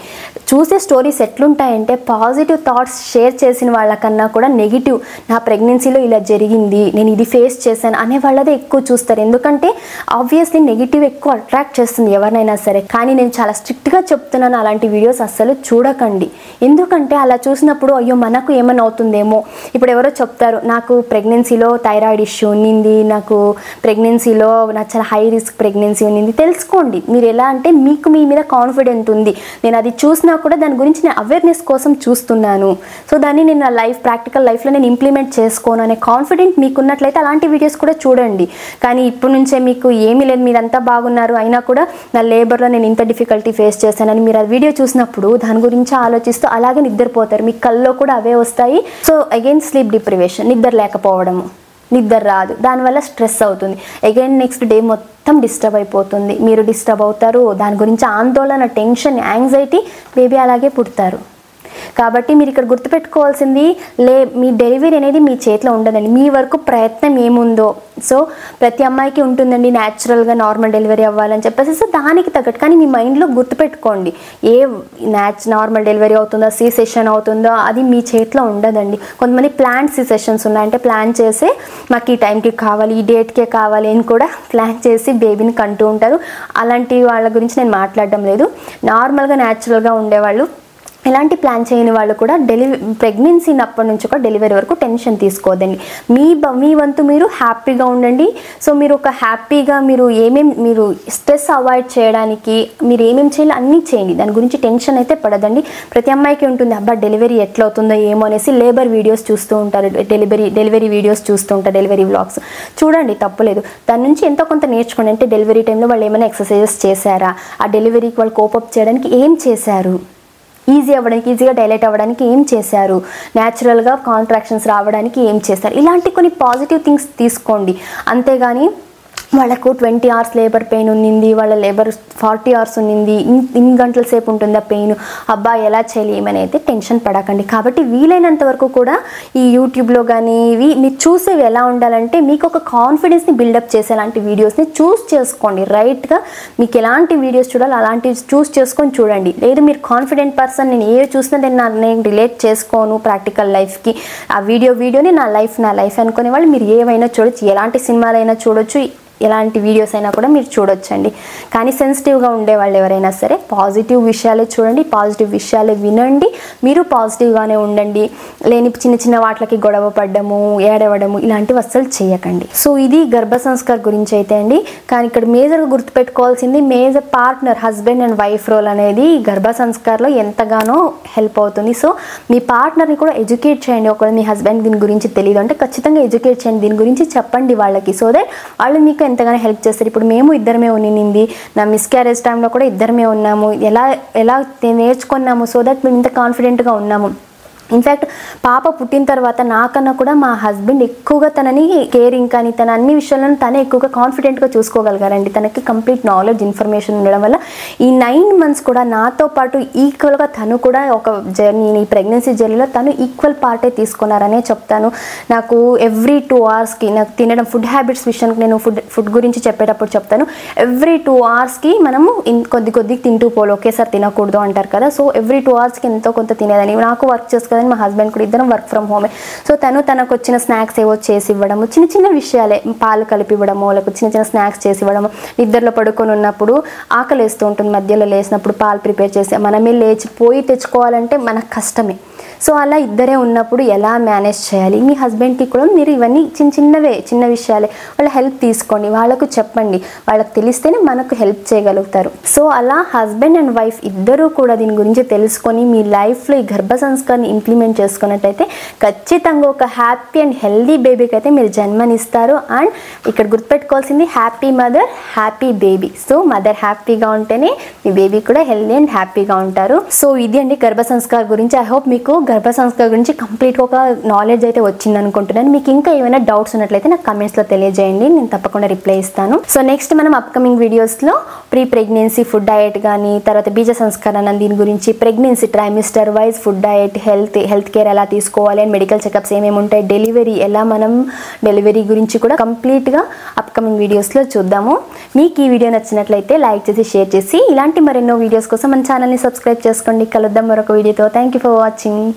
చూసే స్టోరీస్ ఎట్లుంటాయంటే పాజిటివ్ థాట్స్ షేర్ చేసిన వాళ్ళకన్నా కూడా నెగిటివ్, నా ప్రెగ్నెన్సీలో ఇలా జరిగింది, నేను ఇది ఫేస్ చేశాను అనే వాళ్ళదే ఎక్కువ చూస్తారు. ఎందుకంటే ఆబ్వియస్లీ నెగిటివ్ ఎక్కువ అట్రాక్ట్ చేస్తుంది ఎవరినైనా సరే. కానీ నేను చాలా స్ట్రిక్ట్గా చెప్తున్నాను, అలాంటి వీడియోస్ అస్సలు చూడకండి. ఎందుకంటే అలా చూసినప్పుడు అయ్యో మనకు ఏమైనా అవుతుందేమో. ఇప్పుడు ఎవరో చెప్తారు, నాకు ప్రెగ్నెన్సీలో థైరాయిడ్ ఇష్యూ ఉన్నింది, నాకు ప్రెగ్నెన్సీలో నాకు చాలా హై రిస్క్ ప్రెగ్నెన్సీ ఉన్నింది. తెలుసుకోండి, మీరు ఎలా అంటే మీకు మీ మీద కాన్ఫిడెంట్ ఉంది, నేను అది చూసినా కూడా దాని గురించి నేను అవేర్నెస్ కోసం చూస్తున్నాను, సో దాన్ని నేను నా ప్రాక్టికల్ లైఫ్లో నేను ఇంప్లిమెంట్ చేసుకోను అనే కాన్ఫిడెంట్ మీకున్నట్లయితే అలాంటి వీడియోస్ కూడా చూడండి. కానీ ఇప్పటి నుంచే మీకు ఏమీ లేదు, మీరంతా బాగున్నారు, అయినా కూడా నా లేబర్లో నేను ఇంత డిఫికల్టీ ఫేస్ చేశానని మీరు ఆ వీడియో చూసినప్పుడు దాని గురించి ఆలోచిస్తూ అలాగే నిద్రపోతారు, మీ కల్లో కూడా అవే వస్తాయి. సో అగైన్ స్లీప్ డిప్రివేషన్, నిద్ర లేకపోవడము, నిద్ర రాదు, దానివల్ల స్ట్రెస్ అవుతుంది. అగైన్ నెక్స్ట్ డే మొత్తం డిస్టర్బ్ అయిపోతుంది, మీరు డిస్టర్బ్ అవుతారు, దాని గురించి ఆందోళన, టెన్షన్, యాంగ్జైటీ, బేబీ అలాగే పుడతారు. కాబట్టి మీరు ఇక్కడ గుర్తుపెట్టుకోవాల్సింది, మీ డెలివరీ అనేది మీ చేతిలో ఉండదండి, మీ వరకు ప్రయత్నం ఏముందో. సో ప్రతి అమ్మాయికి ఉంటుందండి న్యాచురల్గా నార్మల్ డెలివరీ అవ్వాలని చెప్పేసి, సో దానికి తగ్గట్టు. కానీ మీ మైండ్లో గుర్తుపెట్టుకోండి, నార్మల్ డెలివరీ అవుతుందో సి సెషన్ అవుతుందో అది మీ చేతిలో ఉండదండి. కొంతమంది ప్లాన్ సి సెషన్స్ ఉన్నాయంటే ప్లాన్ చేసి మాకు ఈ టైంకి కావాలి, ఈ డేట్కే కావాలి అని కూడా ప్లాన్ చేసి బేబీని కంటూ ఉంటారు. అలాంటి వాళ్ళ గురించి నేను మాట్లాడడం లేదు. నార్మల్గా న్యాచురల్గా ఉండేవాళ్ళు, ఎలాంటి ప్లాన్ చేయని వాళ్ళు కూడా ప్రెగ్నెన్సీ అప్పటి నుంచి ఒక డెలివరీ వరకు టెన్షన్ తీసుకోవద్దండి. మీ వంతు మీరు హ్యాపీగా ఉండండి. సో మీరు ఒక హ్యాపీగా మీరు స్ట్రెస్ అవాయిడ్ చేయడానికి మీరు ఏమేమి చేయాలి అన్నీ చేయండి, దాని గురించి టెన్షన్ అయితే పడదండి. ప్రతి అమ్మాయికి ఉంటుంది, అబ్బా డెలివరీ ఎట్లా అవుతుందో ఏమో అనేసి లేబర్ వీడియోస్ చూస్తూ ఉంటారు, డెలివరీ వీడియోస్ చూస్తూ ఉంటారు, డెలివరీ వ్లాగ్స్ చూడండి, తప్పులేదు. దాని నుంచి ఎంతో కొంత నేర్చుకోండి. అంటే డెలివరీ టైంలో వాళ్ళు ఏమైనా ఎక్సర్సైజెస్ చేశారా, ఆ డెలివరీకి వాళ్ళు కోపప్ చేయడానికి ఏం చేశారు, ఈజీగా డైలైట్ అవ్వడానికి ఏం చేశారు, న్యాచురల్గా కాంట్రాక్షన్స్ రావడానికి ఏం చేశారు, ఇలాంటి కొన్ని పాజిటివ్ థింగ్స్ తీసుకోండి. అంతేగాని వాళ్ళకు 20 hours లేబర్ పెయిన్ ఉన్నింది, వాళ్ళ లేబర్ 40 hours ఉన్నింది, ఇన్ని గంటల సేపు ఉంటుందా పెయిన్, అబ్బా ఎలా చేయలేమని అయితే టెన్షన్ పడకండి. కాబట్టి వీలైనంత వరకు కూడా ఈ యూట్యూబ్లో కానీ మీరు చూసేవి ఎలా ఉండాలంటే మీకు ఒక కాన్ఫిడెన్స్ని బిల్డప్ చేసేలాంటి వీడియోస్ని చూస్ చేసుకోండి. రైట్గా మీకు ఎలాంటి వీడియోస్ చూడాలి అలాంటివి చూస్ చేసుకొని చూడండి. లేదు మీరు కాన్ఫిడెంట్ పర్సన్, నేను ఏ చూసినా నేను రిలేట్ చేసుకోను ప్రాక్టికల్ లైఫ్కి, ఆ వీడియోని నా లైఫ్ అనుకునే వాళ్ళు మీరు ఏవైనా చూడొచ్చు, ఎలాంటి సినిమాలైనా చూడొచ్చు, ఎలాంటి వీడియోస్ అయినా కూడా మీరు చూడొచ్చండి. కానీ సెన్సిటివ్గా ఉండే వాళ్ళు ఎవరైనా సరే పాజిటివ్ విషయాలే చూడండి, పాజిటివ్ విషయాలే వినండి, మీరు పాజిటివ్గానే ఉండండి. లేని చిన్న చిన్న వాటికి గొడవ పడ్డము, ఏడవడము ఇలాంటివి అస్సలు చేయకండి. సో ఇది గర్భ సంస్కార్ గురించి అయితే అండి. కానీ ఇక్కడ మేజర్గా గుర్తుపెట్టుకోవాల్సింది major partner, husband and wife role అనేది గర్భ సంస్కార్లో ఎంతగానో హెల్ప్ అవుతుంది. సో మీ పార్ట్నర్ని కూడా ఎడ్యుకేట్ చేయండి. ఒకవేళ మీ హస్బెండ్ దీని గురించి తెలియదు అంటే ఖచ్చితంగా ఎడ్యుకేట్ చేయండి, దీని గురించి చెప్పండి వాళ్ళకి. సో దట్ వాళ్ళు మీకు ఎంతగానో హెల్ప్ చేస్తారు. ఇప్పుడు మేము ఇద్దరమే ఉన్నింది, నా మిస్క్యారేజ్ టైంలో కూడా ఇద్దరమే ఉన్నాము, ఎలా నేర్చుకున్నాము. సో దట్ మేము ఇంత కాన్ఫిడెంట్గా ఉన్నాము. ఇన్ఫ్యాక్ట్ పాప పుట్టిన తర్వాత నాకన్నా కూడా మా హస్బెండ్ ఎక్కువగా తనని కేరింగ్ కానీ తన అన్ని విషయాలను తనే ఎక్కువగా కాన్ఫిడెంట్గా చూసుకోగలిగారండి. తనకి కంప్లీట్ నాలెడ్జ్, ఇన్ఫర్మేషన్ ఉండడం వల్ల ఈ 9 months కూడా నాతో పాటు ఈక్వల్గా తను కూడా ఒక జర్నీ, ఈ ప్రెగ్నెన్సీ జర్నీలో తను ఈక్వల్ పార్టే తీసుకున్నారనే చెప్తాను. నాకు ఎవ్రీ 2 hours నాకు తినడం, ఫుడ్ హ్యాబిట్స్ విషయానికి నేను ఫుడ్ గురించి చెప్పేటప్పుడు చెప్తాను. ఎవ్రీ 2 hours మనము కొద్ది తింటూ పోలు, ఒకేసారి తినకూడదు అంటారు కదా. సో ఎవ్రీ 2 hours ఎంతో కొంత తినేదని. నాకు వర్క్ చేసుకో మా హస్బెండ్ కూడా ఇద్దరం వర్క్ ఫ్రమ్ హోమే. సో తనకు వచ్చిన స్నాక్స్ ఏవో చేసి ఇవ్వడము, చిన్న విషయాలే, పాలు కలిపి ఇవ్వడము, లేకపోతే చిన్న స్నాక్స్ చేసి ఇవ్వడము. నిద్రలో పడుకొని ఉన్నప్పుడు ఆకలి వేస్తూ ఉంటుంది, మధ్యలో లేచినప్పుడు పాలు ప్రిపేర్ చేసి మనమే లేచిపోయి తెచ్చుకోవాలంటే మనకు కష్టమే. సో అలా ఇద్దరే ఉన్నప్పుడు ఎలా మేనేజ్ చేయాలి, మీ హస్బెండ్కి కూడా మీరు ఇవన్నీ చిన్న విషయాలే వాళ్ళ హెల్ప్ తీసుకోండి, వాళ్ళకు చెప్పండి, వాళ్ళకి తెలిస్తేనే మనకు హెల్ప్ చేయగలుగుతారు. సో అలా హస్బెండ్ అండ్ వైఫ్ ఇద్దరూ కూడా దీని గురించి తెలుసుకొని మీ లైఫ్లో ఈ గర్భ సంస్కారాన్ని ఇంప్లిమెంట్ చేసుకున్నట్టయితే ఖచ్చితంగా ఒక హ్యాపీ అండ్ హెల్దీ బేబీకి అయితే మీరు జన్మనిస్తారు. అండ్ ఇక్కడ గుర్తుపెట్టుకోవాల్సింది happy mother, happy baby. So mother హ్యాపీగా ఉంటేనే మీ బేబీ కూడా హెల్దీ అండ్ హ్యాపీగా ఉంటారు. సో ఇది అండి గర్భ సంస్కార్ గురించి. ఐ హోప్ మీకు గర్భ సంస్కార్ గురించి కంప్లీట్గా ఒక నాలెడ్జ్ అయితే వచ్చింది అనుకుంటున్నాను. మీకు ఇంకా ఏమైనా డౌట్స్ ఉన్నట్లయితే నాకు కమెంట్స్లో తెలియజేయండి, నేను తప్పకుండా రిప్లై ఇస్తాను. సో నెక్స్ట్ మనం అప్కమింగ్ వీడియోస్లో ప్రెగ్నెన్సీ ఫుడ్ డయట్ కానీ, తర్వాత బీజ సంస్కరణ దీని గురించి, pregnancy trimester wise food diet, health care ఎలా తీసుకోవాలి అండ్ మెడికల్ చెకప్స్ ఏమేమి ఉంటాయి, డెలివరీ గురించి కూడా కంప్లీట్గా అప్కమింగ్ వీడియోస్లో చూద్దాము. మీకు ఈ వీడియో నచ్చినట్లయితే లైక్ చేసి, షేర్ చేసి, ఇలాంటి మరెన్నో వీడియోస్ కోసం మన ఛానల్ని సబ్స్క్రైబ్ చేసుకోండి. కలుద్దాం మరొక వీడియోతో. Thank you for watching.